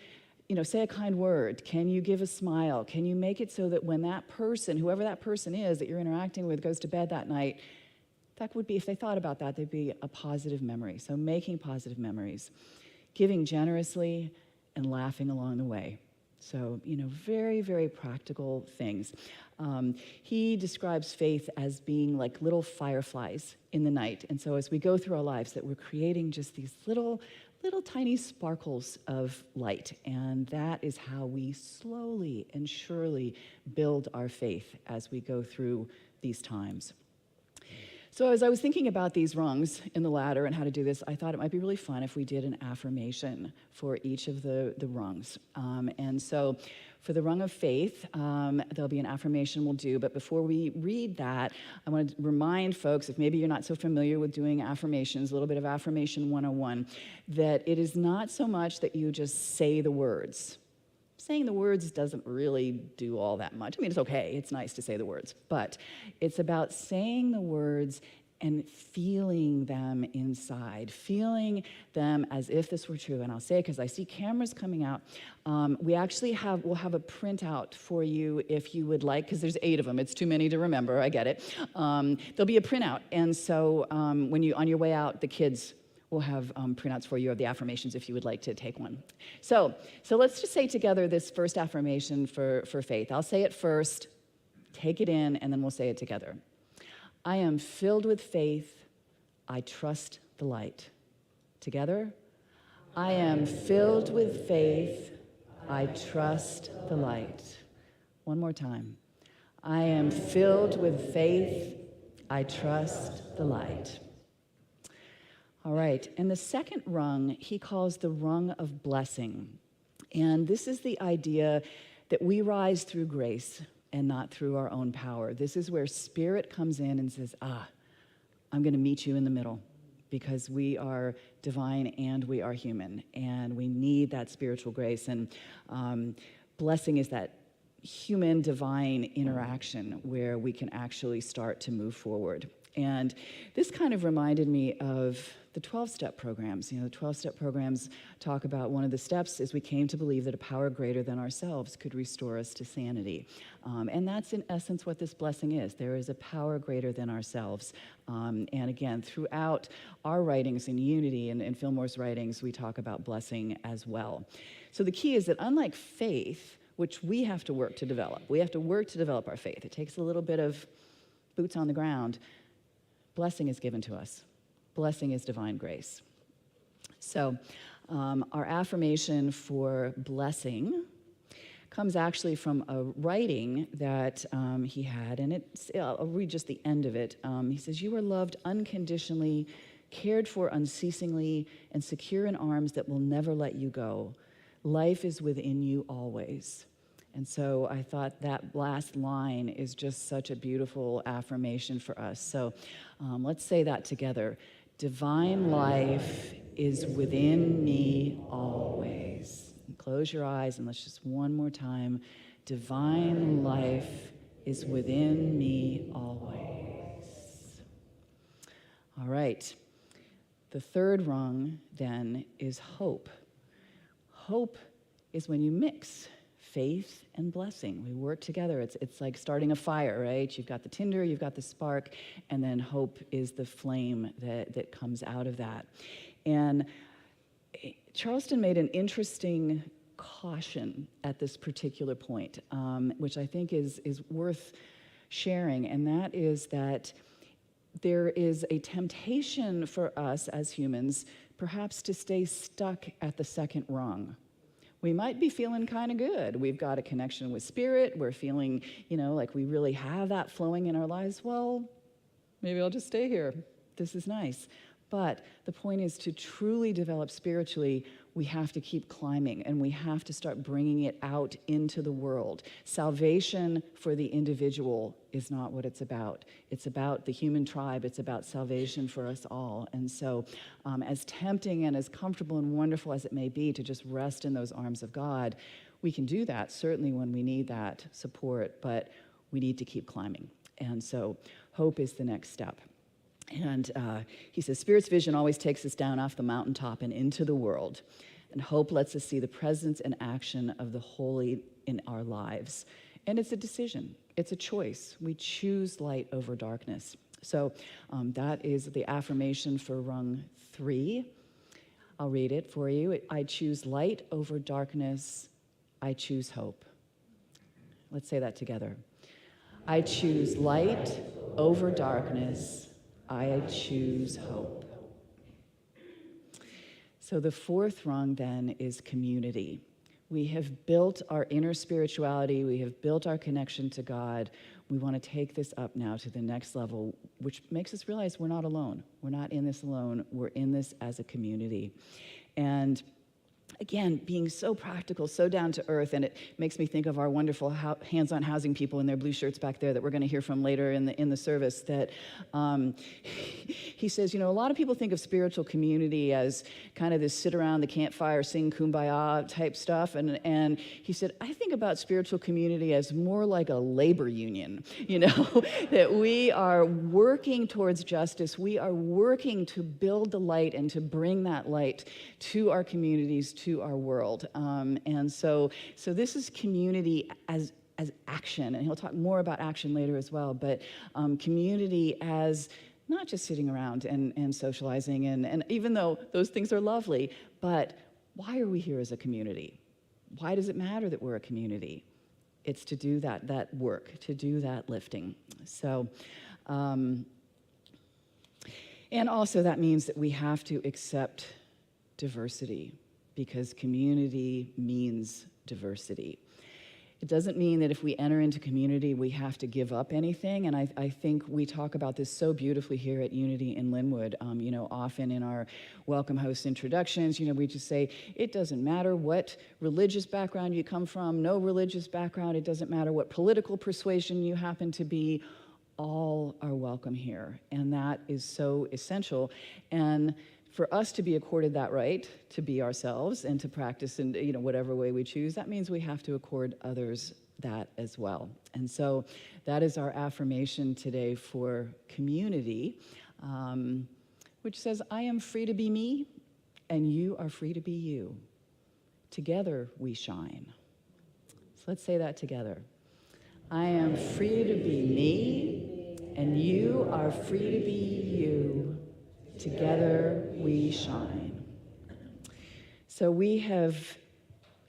say a kind word? Can you give a smile? Can you make it so that when that person, whoever that person is that you're interacting with, goes to bed that night, that would be, if they thought about that, they'd be a positive memory. So making positive memories, giving generously, and laughing along the way. So, very, very practical things. He describes faith as being like little fireflies in the night. And so as we go through our lives, that we're creating just these little tiny sparkles of light. And that is how we slowly and surely build our faith as we go through these times. So as I was thinking about these rungs in the ladder and how to do this, I thought it might be really fun if we did an affirmation for each of the rungs. And so for the rung of faith, there'll be an affirmation we'll do. But before we read that, I want to remind folks, if maybe you're not so familiar with doing affirmations, a little bit of Affirmation 101, that it is not so much that you just say the words. saying the words doesn't really do all that much. I mean, it's okay, it's nice to say the words, but it's about saying the words and feeling them inside, feeling them as if this were true. And I'll say it because I see cameras coming out. We'll have a printout for you if you would like, because there's 8 of them. It's too many to remember, I get it. There'll be a printout. And so when you on your way out, the kids will have printouts for you of the affirmations if you would like to take one. So let's just say together this first affirmation for faith. I'll say it first, take it in, and then we'll say it together. I am filled with faith. I trust the light. Together. I am filled with faith. I trust the light. One more time. I am filled with faith. I trust the light. All right. And the second rung, he calls the rung of blessing. And this is the idea that we rise through grace and not through our own power. This is where Spirit comes in and says, I'm going to meet you in the middle, because we are divine and we are human, and we need that spiritual grace. And blessing is that human-divine interaction where we can actually start to move forward. And this kind of reminded me of the 12-step programs. You know, the 12-step programs talk about one of the steps is we came to believe that a power greater than ourselves could restore us to sanity. And that's in essence what this blessing is. There is a power greater than ourselves. And again, throughout our writings in Unity and Fillmore's writings, we talk about blessing as well. So the key is that unlike faith, which we have to work to develop, we have to work to develop our faith. It takes a little bit of boots on the ground. Blessing is given to us. Blessing is divine grace. So our affirmation for blessing comes actually from a writing that he had, and I'll read just the end of it. He says, "You are loved unconditionally, cared for unceasingly, and secure in arms that will never let you go. Life is within you always." And so I thought that last line is just such a beautiful affirmation for us. So let's say that together. Divine life is within me always. And close your eyes and let's just one more time. Divine life is within me always. All right. The third rung then is hope. Hope is when you mix faith and blessing. We work together. It's like starting a fire, right? You've got the tinder, you've got the spark, and then hope is the flame that comes out of that. And Charleston made an interesting caution at this particular point, which I think is worth sharing, and that is that there is a temptation for us as humans perhaps to stay stuck at the second rung. We might be feeling kind of good. We've got a connection with Spirit. We're feeling, like we really have that flowing in our lives. Well, maybe I'll just stay here. This is nice. But the point is to truly develop spiritually, we have to keep climbing and we have to start bringing it out into the world. Salvation for the individual is not what it's about. It's about the human tribe. It's about salvation for us all. And so as tempting and as comfortable and wonderful as it may be to just rest in those arms of God, we can do that certainly when we need that support, but we need to keep climbing. And so hope is the next step. And he says, Spirit's vision always takes us down off the mountaintop and into the world. And hope lets us see the presence and action of the holy in our lives. And it's a decision. It's a choice. We choose light over darkness. So that is the affirmation for rung 3. I'll read it for you. I choose light over darkness. I choose hope. Let's say that together. I choose light over darkness. I choose hope. So the fourth rung then is community. We have built our inner spirituality. We have built our connection to God. We want to take this up now to the next level, which makes us realize we're not alone. We're not in this alone. We're in this as a community. And Again, being so practical, so down to earth, and it makes me think of our wonderful hands-on housing people in their blue shirts back there that we're going to hear from later in the service. That he says, a lot of people think of spiritual community as kind of this sit around the campfire, sing kumbaya type stuff, and he said, I think about spiritual community as more like a labor union. That we are working towards justice, we are working to build the light and to bring that light to our communities, to our world. And so this is community as action, and he'll talk more about action later as well, but community as not just sitting around and socializing, and even though those things are lovely, but why are we here as a community? Why does it matter that we're a community? It's to do that work, to do that lifting. So, and also that means that we have to accept diversity, because community means diversity. It doesn't mean that if we enter into community, we have to give up anything, and I think we talk about this so beautifully here at Unity in Lynnwood. Often in our welcome host introductions, we just say, it doesn't matter what religious background you come from, no religious background, it doesn't matter what political persuasion you happen to be, all are welcome here, and that is so essential. And for us to be accorded that right to be ourselves and to practice in whatever way we choose, that means we have to accord others that as well. And so that is our affirmation today for community, which says, I am free to be me, and you are free to be you. Together we shine. So let's say that together. I am free to be me, and you are free to be you. Together we shine. So we have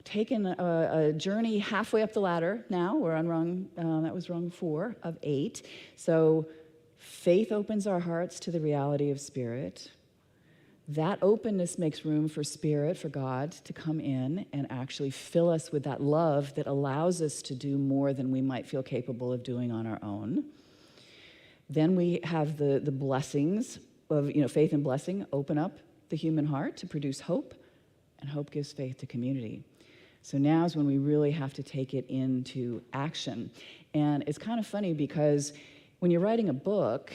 taken a journey halfway up the ladder now. We're on that was rung 4 of 8. So faith opens our hearts to the reality of spirit. That openness makes room for spirit, for God to come in and actually fill us with that love that allows us to do more than we might feel capable of doing on our own. Then we have the blessings of faith and blessing open up the human heart to produce hope, and hope gives faith to community. So now is when we really have to take it into action. And it's kind of funny because when you're writing a book,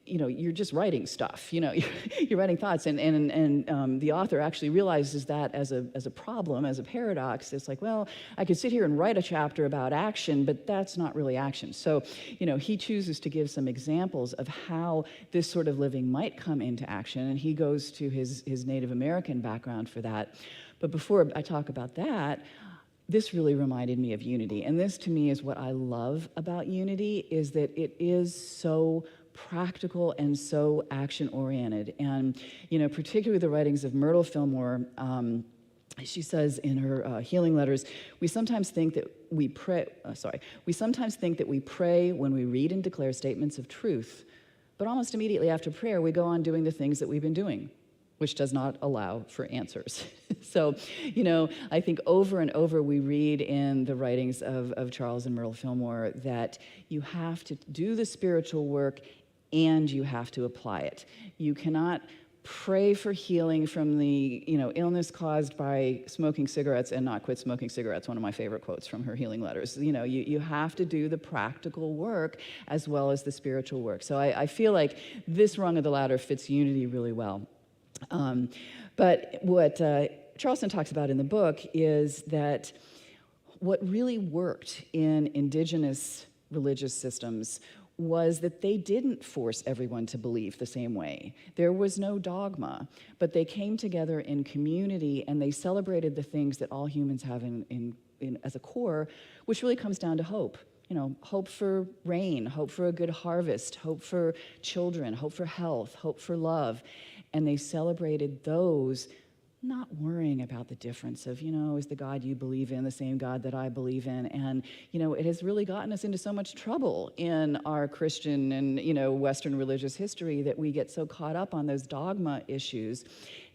you're just writing stuff, you're writing thoughts, and the author actually realizes that as a problem, as a paradox. It's like, well, I could sit here and write a chapter about action, but that's not really action. So, he chooses to give some examples of how this sort of living might come into action, and he goes to his Native American background for that. But before I talk about that, this really reminded me of Unity, and this to me is what I love about Unity, is that it is so practical and so action-oriented. And, particularly the writings of Myrtle Fillmore, she says in her healing letters, we sometimes think that we pray when we read and declare statements of truth, but almost immediately after prayer, we go on doing the things that we've been doing, which does not allow for answers. So, I think over and over we read in the writings of Charles and Myrtle Fillmore that you have to do the spiritual work and you have to apply it. You cannot pray for healing from the illness caused by smoking cigarettes and not quit smoking cigarettes. One of my favorite quotes from her healing letters. You have to do the practical work as well as the spiritual work. So I feel like this rung of the ladder fits Unity really well. But what Charleston talks about in the book is that what really worked in indigenous religious systems was that they didn't force everyone to believe the same way. There was no dogma, but they came together in community and they celebrated the things that all humans have in as a core, which really comes down to hope. Hope for rain, hope for a good harvest, hope for children, hope for health, hope for love. And they celebrated those, not worrying about the difference of, is the God you believe in the same God that I believe in? And, it has really gotten us into so much trouble in our Christian and, Western religious history that we get so caught up on those dogma issues.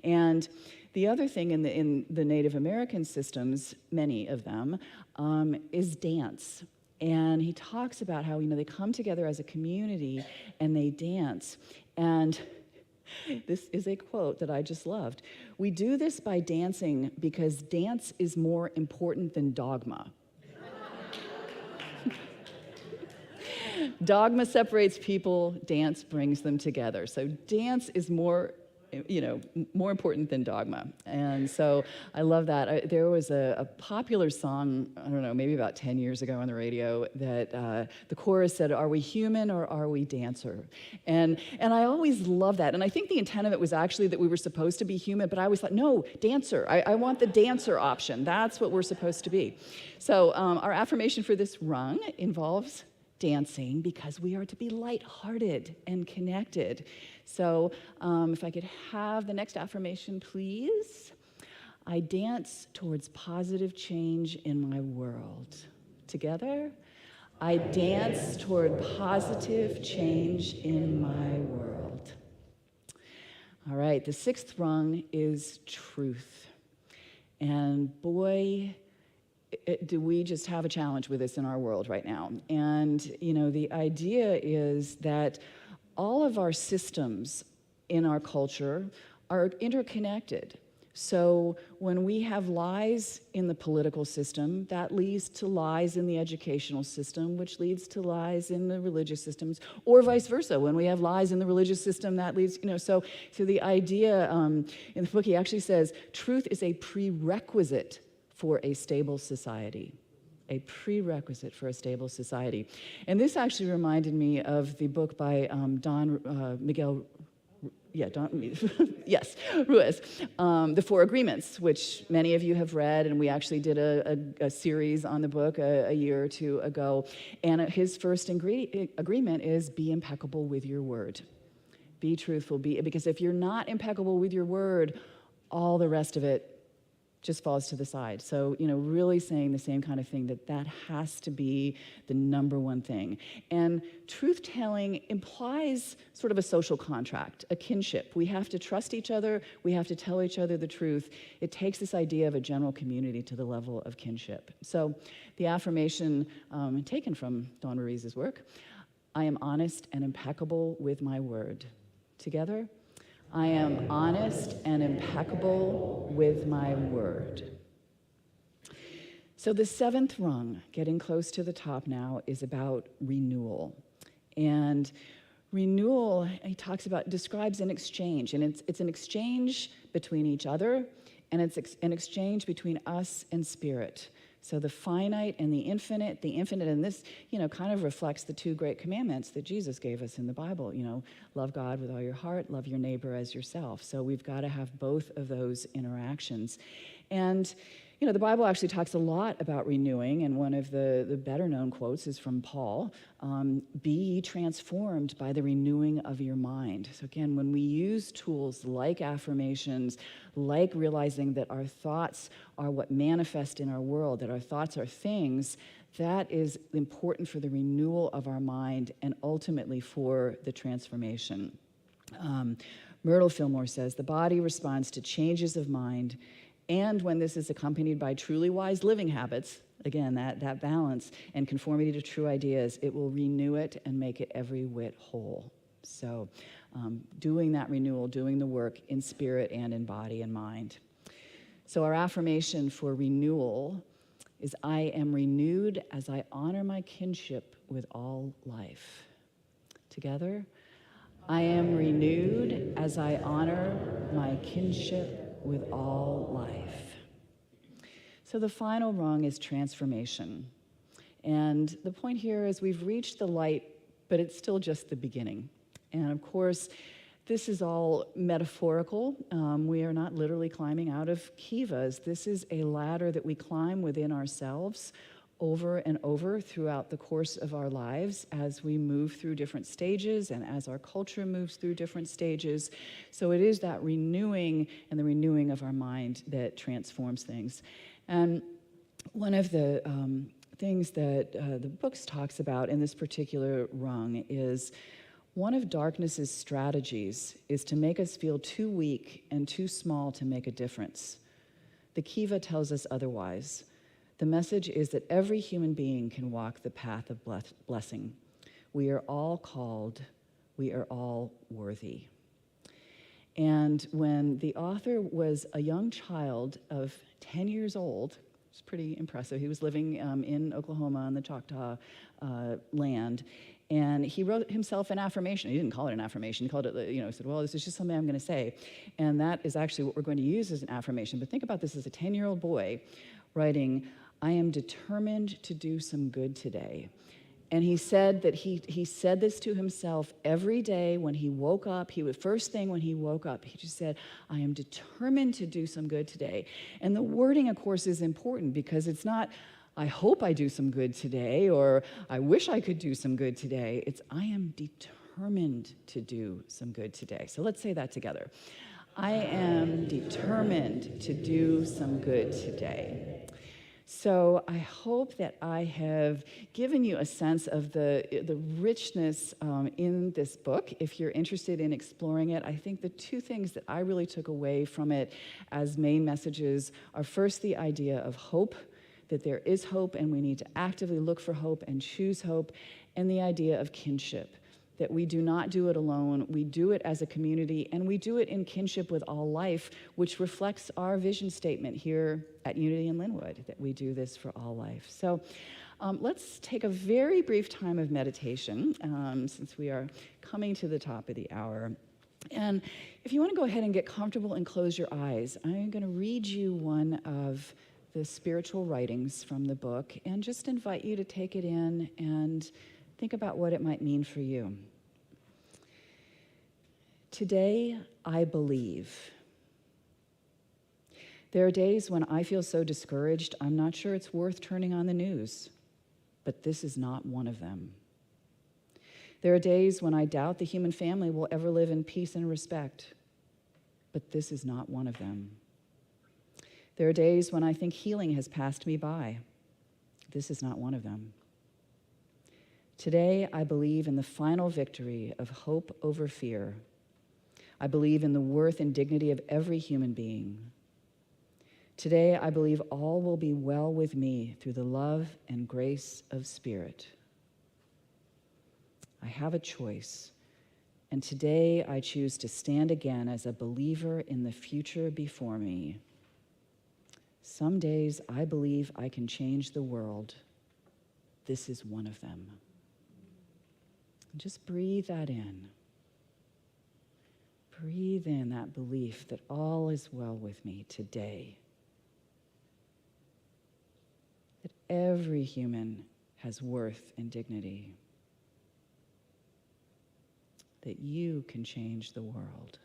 And the other thing in the Native American systems, many of them, is dance. And he talks about how, they come together as a community and they dance. And This is a quote that I just loved. We do this by dancing because dance is more important than dogma. Dogma separates people, dance brings them together. So dance is more important than dogma. And so I love that. There was a popular song, I don't know, maybe about 10 years ago on the radio that the chorus said, "Are we human or are we dancer?" And I always love that. And I think the intent of it was actually that we were supposed to be human, but I always thought, no, dancer. I want the dancer option. That's what we're supposed to be. So our affirmation for this rung involves dancing because we are to be lighthearted and connected. So if I could have the next affirmation, please. I dance towards positive change in my world. Together, I dance toward positive change in my world. All right, the sixth rung is truth. And boy, do we just have a challenge with this in our world right now. And, the idea is that all of our systems in our culture are interconnected. So when we have lies in the political system, that leads to lies in the educational system, which leads to lies in the religious systems, or vice versa. When we have lies in the religious system, that leads, so the idea in the book, he actually says, truth is a prerequisite for a stable society. A prerequisite for a stable society. And this actually reminded me of the book by Ruiz, The Four Agreements, which many of you have read, and we actually did a series on the book a year or two ago. And his first agreement is be impeccable with your word. Be truthful, because if you're not impeccable with your word, all the rest of it just falls to the side. So, really saying the same kind of thing, that has to be the number one thing. And truth-telling implies sort of a social contract, a kinship. We have to trust each other. We have to tell each other the truth. It takes this idea of a general community to the level of kinship. So the affirmation taken from Dawn Ruiz's work, I am honest and impeccable with my word. Together, I am honest and impeccable with my word. So the seventh rung, getting close to the top now, is about renewal. And renewal, he describes an exchange, and it's an exchange between each other, and it's an exchange between us and spirit. So the finite and the infinite, and this, kind of reflects the two great commandments that Jesus gave us in the Bible. Love God with all your heart, love your neighbor as yourself. So we've got to have both of those interactions. And, the Bible actually talks a lot about renewing, and one of the better-known quotes is from Paul, be ye transformed by the renewing of your mind. So again, when we use tools like affirmations, like realizing that our thoughts are what manifest in our world, that our thoughts are things, that is important for the renewal of our mind and ultimately for the transformation. Myrtle Fillmore says, the body responds to changes of mind, and when this is accompanied by truly wise living habits, again, that balance and conformity to true ideas, it will renew it and make it every whit whole. So doing that renewal, doing the work in spirit and in body and mind. So our affirmation for renewal is, I am renewed as I honor my kinship with all life. Together, I am renewed as I honor my kinship with all life. So the final rung is transformation. And the point here is we've reached the light, but it's still just the beginning. And of course, this is all metaphorical. We are not literally climbing out of kivas. This is a ladder that we climb within ourselves over and over throughout the course of our lives as we move through different stages and as our culture moves through different stages. So it is that renewing and the renewing of our mind that transforms things. And one of the things that the book talks about in this particular rung is one of darkness's strategies is to make us feel too weak and too small to make a difference. The kiva tells us otherwise. The message is that every human being can walk the path of blessing. We are all called. We are all worthy. And when the author was a young child of 10 years old, it's pretty impressive. He was living in Oklahoma on the Choctaw land, and he wrote himself an affirmation. He didn't call it an affirmation. He called it, he said, well, this is just something I'm going to say. And that is actually what we're going to use as an affirmation. But think about this as a 10-year-old boy writing, I am determined to do some good today. And he said that he said this to himself every day when he woke up. First thing when he woke up, he just said, I am determined to do some good today. And the wording, of course, is important because it's not, I hope I do some good today, or I wish I could do some good today. It's, I am determined to do some good today. So let's say that together. I am determined to do some good today. So I hope that I have given you a sense of the richness in this book. If you're interested in exploring it, I think the two things that I really took away from it as main messages are first the idea of hope, that there is hope and we need to actively look for hope and choose hope, and the idea of kinship, that we do not do it alone, we do it as a community, and we do it in kinship with all life, which reflects our vision statement here at Unity in Lynnwood, that we do this for all life. So let's take a very brief time of meditation, since we are coming to the top of the hour. And if you want to go ahead and get comfortable and close your eyes, I'm going to read you one of the spiritual writings from the book and just invite you to take it in and think about what it might mean for you. Today, I believe. There are days when I feel so discouraged, I'm not sure it's worth turning on the news, but this is not one of them. There are days when I doubt the human family will ever live in peace and respect, but this is not one of them. There are days when I think healing has passed me by. This is not one of them. Today, I believe in the final victory of hope over fear. I believe in the worth and dignity of every human being. Today, I believe all will be well with me through the love and grace of Spirit. I have a choice, and today I choose to stand again as a believer in the future before me. Some days I believe I can change the world. This is one of them. Just breathe that in. Breathe in that belief that all is well with me today. That every human has worth and dignity. That you can change the world.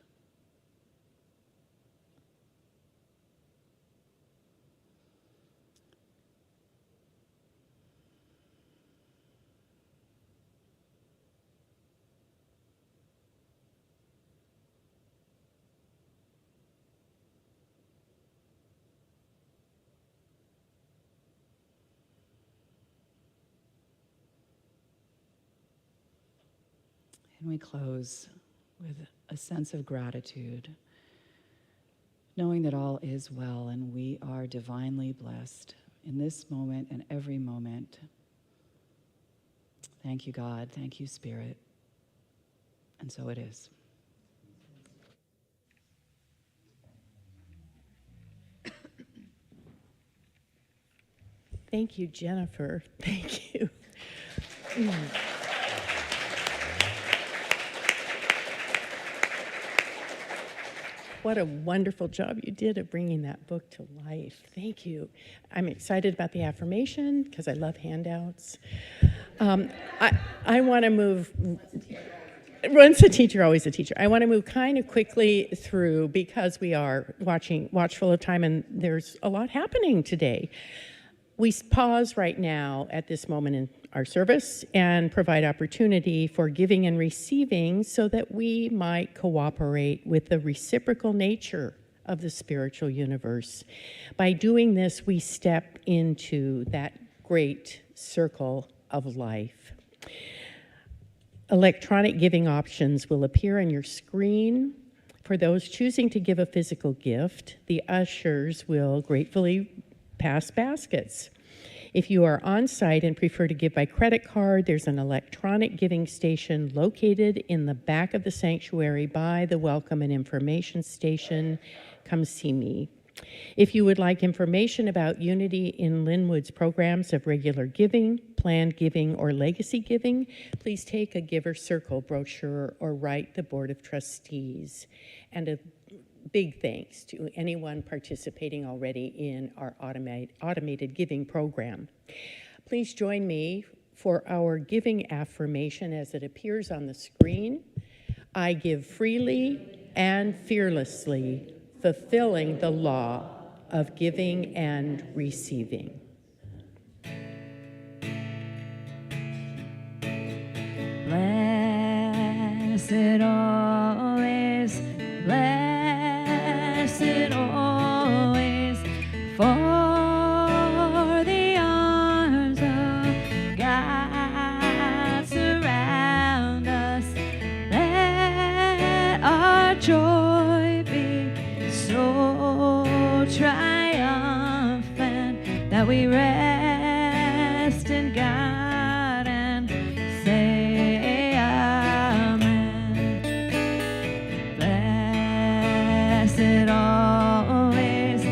And we close with a sense of gratitude, knowing that all is well and we are divinely blessed in this moment and every moment. Thank you, God. Thank you, Spirit. And so it is. Thank you, Jennifer. Thank you. What a wonderful job you did of bringing that book to life. Thank you. I'm excited about the affirmation because I love handouts. I want to move, once a teacher, always a teacher. I want to move kind of quickly through because we are watchful of time and there's a lot happening today. We pause right now at this moment in our service and provide opportunity for giving and receiving so that we might cooperate with the reciprocal nature of the spiritual universe. By doing this, we step into that great circle of life. Electronic giving options will appear on your screen. For those choosing to give a physical gift, the ushers will gratefully pass baskets. If you are on site and prefer to give by credit card, there's an electronic giving station located in the back of the sanctuary by the Welcome and Information Station. Come see me. If you would like information about Unity in Lynnwood's programs of regular giving, planned giving, or legacy giving, please take a Giver Circle brochure or write the Board of Trustees. And a big thanks to anyone participating already in our automated giving program. Please join me for our giving affirmation as it appears on the screen. I give freely and fearlessly, fulfilling the law of giving and receiving. Blessed always, blessed always, for the arms of God surround us. Let our joy be so triumphant that we rest in God and say amen. Blessed always,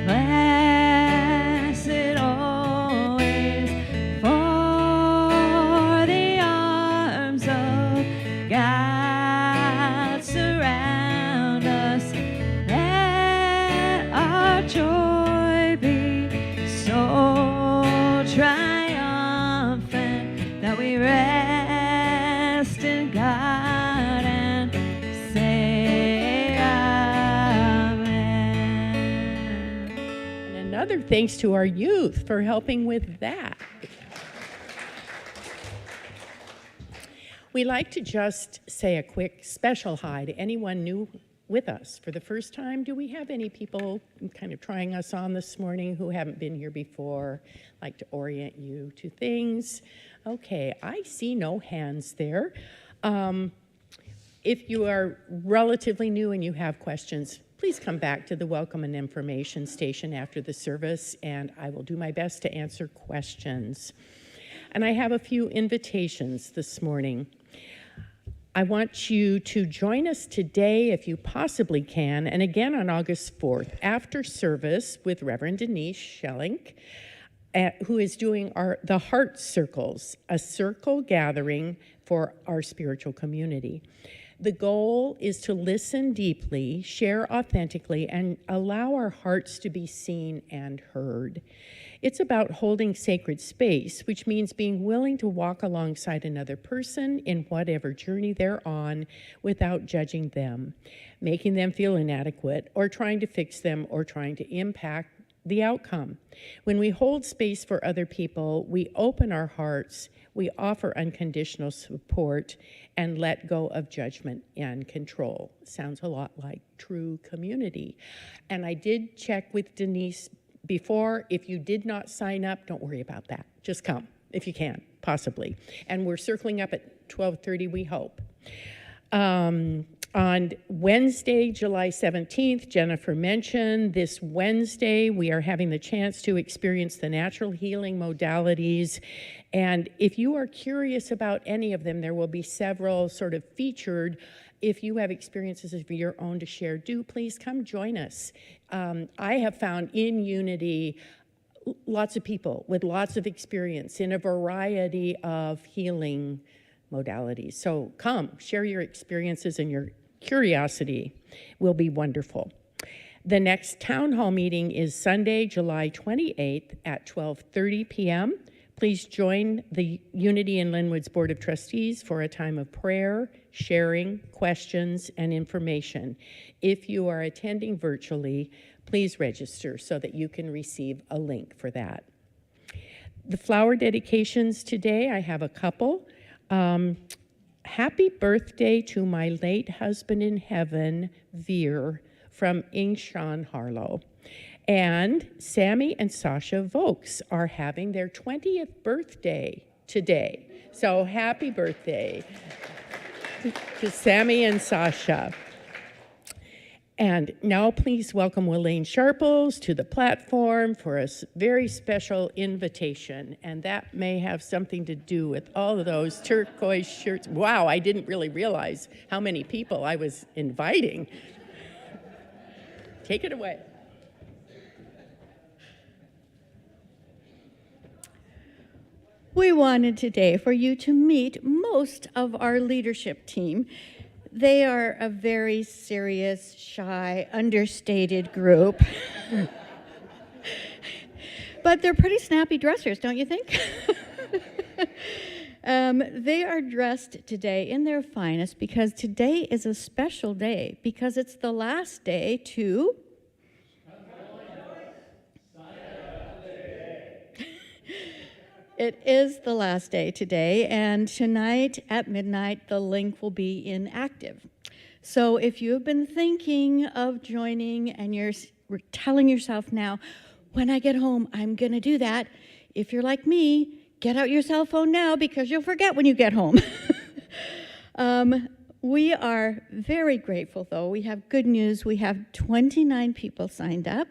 blessed always, for the arms of God surround us. Let our joy be so triumphant that we rest in God and say amen. And another thanks to our youth for helping with that. We like to just say a quick special hi to anyone new with us for the first time. Do we have any people kind of trying us on this morning who haven't been here before? Like to orient you to things? Okay, I see no hands there. If you are relatively new and you have questions, please come back to the Welcome and Information Station after the service, and I will do my best to answer questions. And I have a few invitations this morning. I want you to join us today, if you possibly can, and again on August 4th, after service with Reverend Denise Schellink, who is doing the Heart Circles, a circle gathering for our spiritual community. The goal is to listen deeply, share authentically, and allow our hearts to be seen and heard. It's about holding sacred space, which means being willing to walk alongside another person in whatever journey they're on without judging them, making them feel inadequate, or trying to fix them, or trying to impact the outcome. When we hold space for other people, we open our hearts, we offer unconditional support, and let go of judgment and control. Sounds a lot like true community. And I did check with Denise before. If you did not sign up, don't worry about that. Just come if you can, possibly. And we're circling up at 12:30, we hope. On Wednesday, July 17th, Jennifer mentioned this Wednesday, we are having the chance to experience the natural healing modalities. And if you are curious about any of them, there will be several sort of featured. If you have experiences of your own to share, do please come join us. I have found in Unity lots of people with lots of experience in a variety of healing modalities. So come, share your experiences, and your curiosity will be wonderful. The next town hall meeting is Sunday, July 28th at 12:30 p.m. Please join the Unity in Lynnwood's Board of Trustees for a time of prayer, sharing, questions, and information. If you are attending virtually, please register so that you can receive a link for that. The flower dedications today, I have a couple. Happy birthday to my late husband in heaven, Veer, from Ingshan Harlow. And Sammy and Sasha Vokes are having their 20th birthday today. So happy birthday to Sammy and Sasha. And now please welcome Welaine Sharples to the platform for a very special invitation. And that may have something to do with all of those turquoise shirts. Wow, I didn't really realize how many people I was inviting. Take it away. We wanted today for you to meet most of our leadership team. They are a very serious, shy, understated group. But they're pretty snappy dressers, don't you think? They are dressed today in their finest because today is a special day, because it's the last day to... It is the last day today, and tonight at midnight, the link will be inactive. So if you have been thinking of joining and you're telling yourself now, when I get home, I'm going to do that, if you're like me, get out your cell phone now because you'll forget when you get home. We are very grateful, though. We have good news. We have 29 people signed up.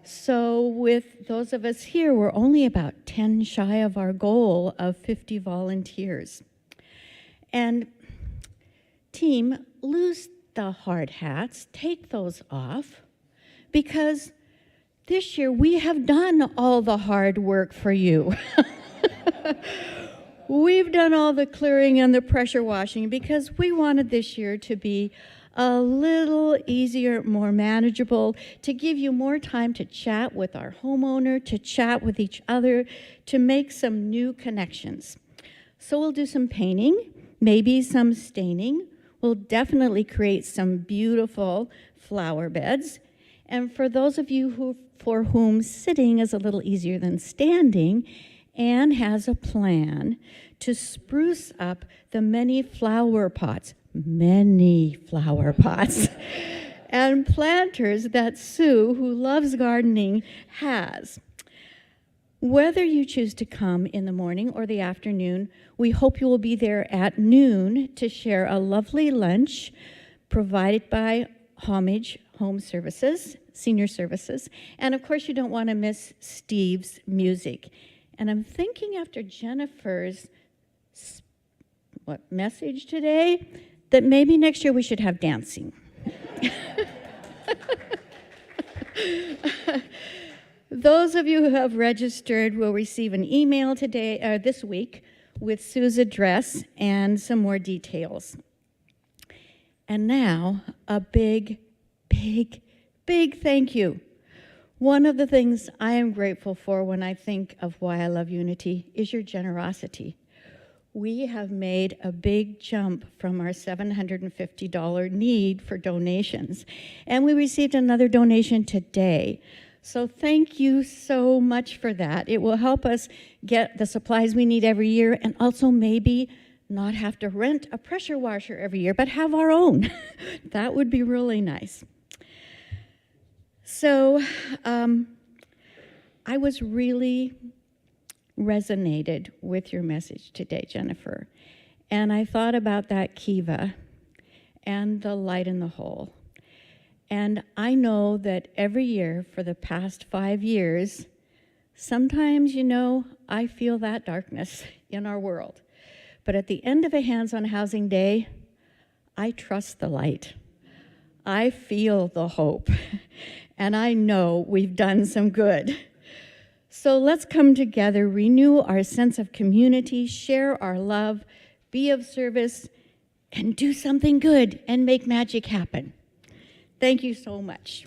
So with those of us here, we're only about 10 shy of our goal of 50 volunteers. And team, lose the hard hats, take those off, because this year we have done all the hard work for you. We've done all the clearing and the pressure washing because we wanted this year to be a little easier, more manageable, to give you more time to chat with our homeowner, to chat with each other, to make some new connections. So we'll do some painting, maybe some staining. We'll definitely create some beautiful flower beds. And for those of you for whom sitting is a little easier than standing, Anne has a plan to spruce up the many flower pots and planters that Sue, who loves gardening, has. Whether you choose to come in the morning or the afternoon, we hope you will be there at noon to share a lovely lunch provided by Homage Home Services, Senior Services. And of course, you don't want to miss Steve's music. And I'm thinking after Jennifer's message today, that maybe next year we should have dancing. Those of you who have registered will receive an email today, this week, with Sue's address and some more details. And now, a big, big, big thank you. One of the things I am grateful for when I think of why I love Unity is your generosity. We have made a big jump from our $750 need for donations, and we received another donation today. So thank you so much for that. It will help us get the supplies we need every year, and also maybe not have to rent a pressure washer every year, but have our own. That would be really nice. So I was really resonated with your message today, Jennifer. And I thought about that kiva and the light in the hole. And I know that every year for the past 5 years, sometimes, I feel that darkness in our world. But at the end of a hands-on housing day, I trust the light. I feel the hope. And I know we've done some good. So let's come together, renew our sense of community, share our love, be of service, and do something good and make magic happen. Thank you so much.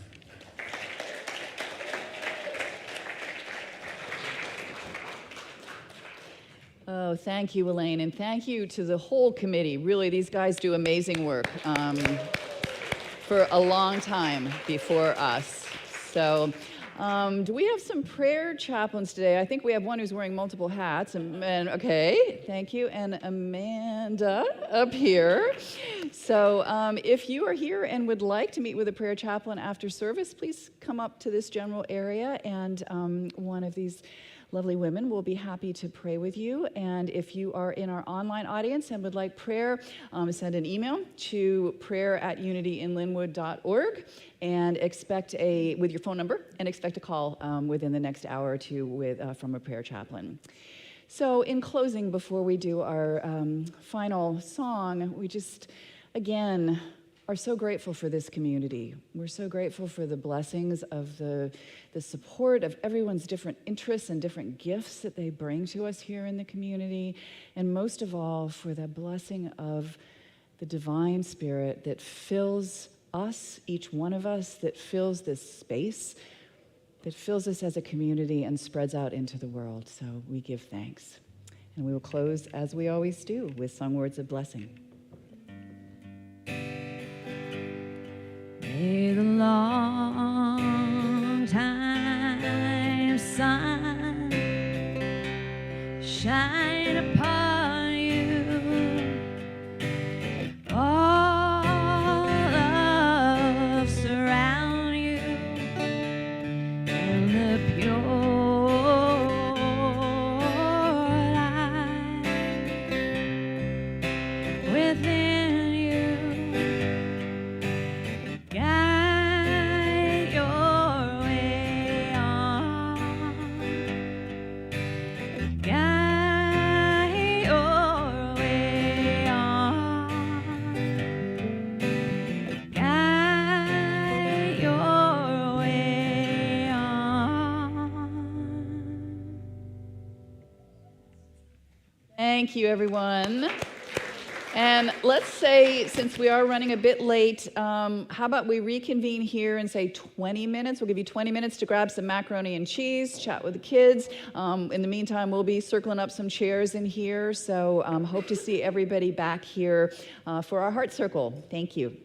Oh, thank you, Elaine, and thank you to the whole committee. Really, these guys do amazing work for a long time before us. So, do we have some prayer chaplains today? I think we have one who's wearing multiple hats. And okay, thank you. And Amanda up here. So if you are here and would like to meet with a prayer chaplain after service, please come up to this general area, and one of these lovely women will be happy to pray with you. And if you are in our online audience and would like prayer, send an email to prayer@unityinlynnwood.org and expect with your phone number, and expect a call within the next hour or two from a prayer chaplain. So in closing, before we do our final song, we just, again, are so grateful for this community. We're so grateful for the blessings of the support of everyone's different interests and different gifts that they bring to us here in the community, and most of all, for the blessing of the divine spirit that fills us, each one of us, that fills this space, that fills us as a community and spreads out into the world. So we give thanks. And we will close, as we always do, with sung words of blessing. May the long time sun shine upon you. All love surround you, and the pure light within you guide your way on. Guide your way on. Guide your way on. Thank you, everyone. And let's say, since we are running a bit late, how about we reconvene here in, say, 20 minutes? We'll give you 20 minutes to grab some macaroni and cheese, chat with the kids. In the meantime, we'll be circling up some chairs in here. So hope to see everybody back here for our Heart Circle. Thank you.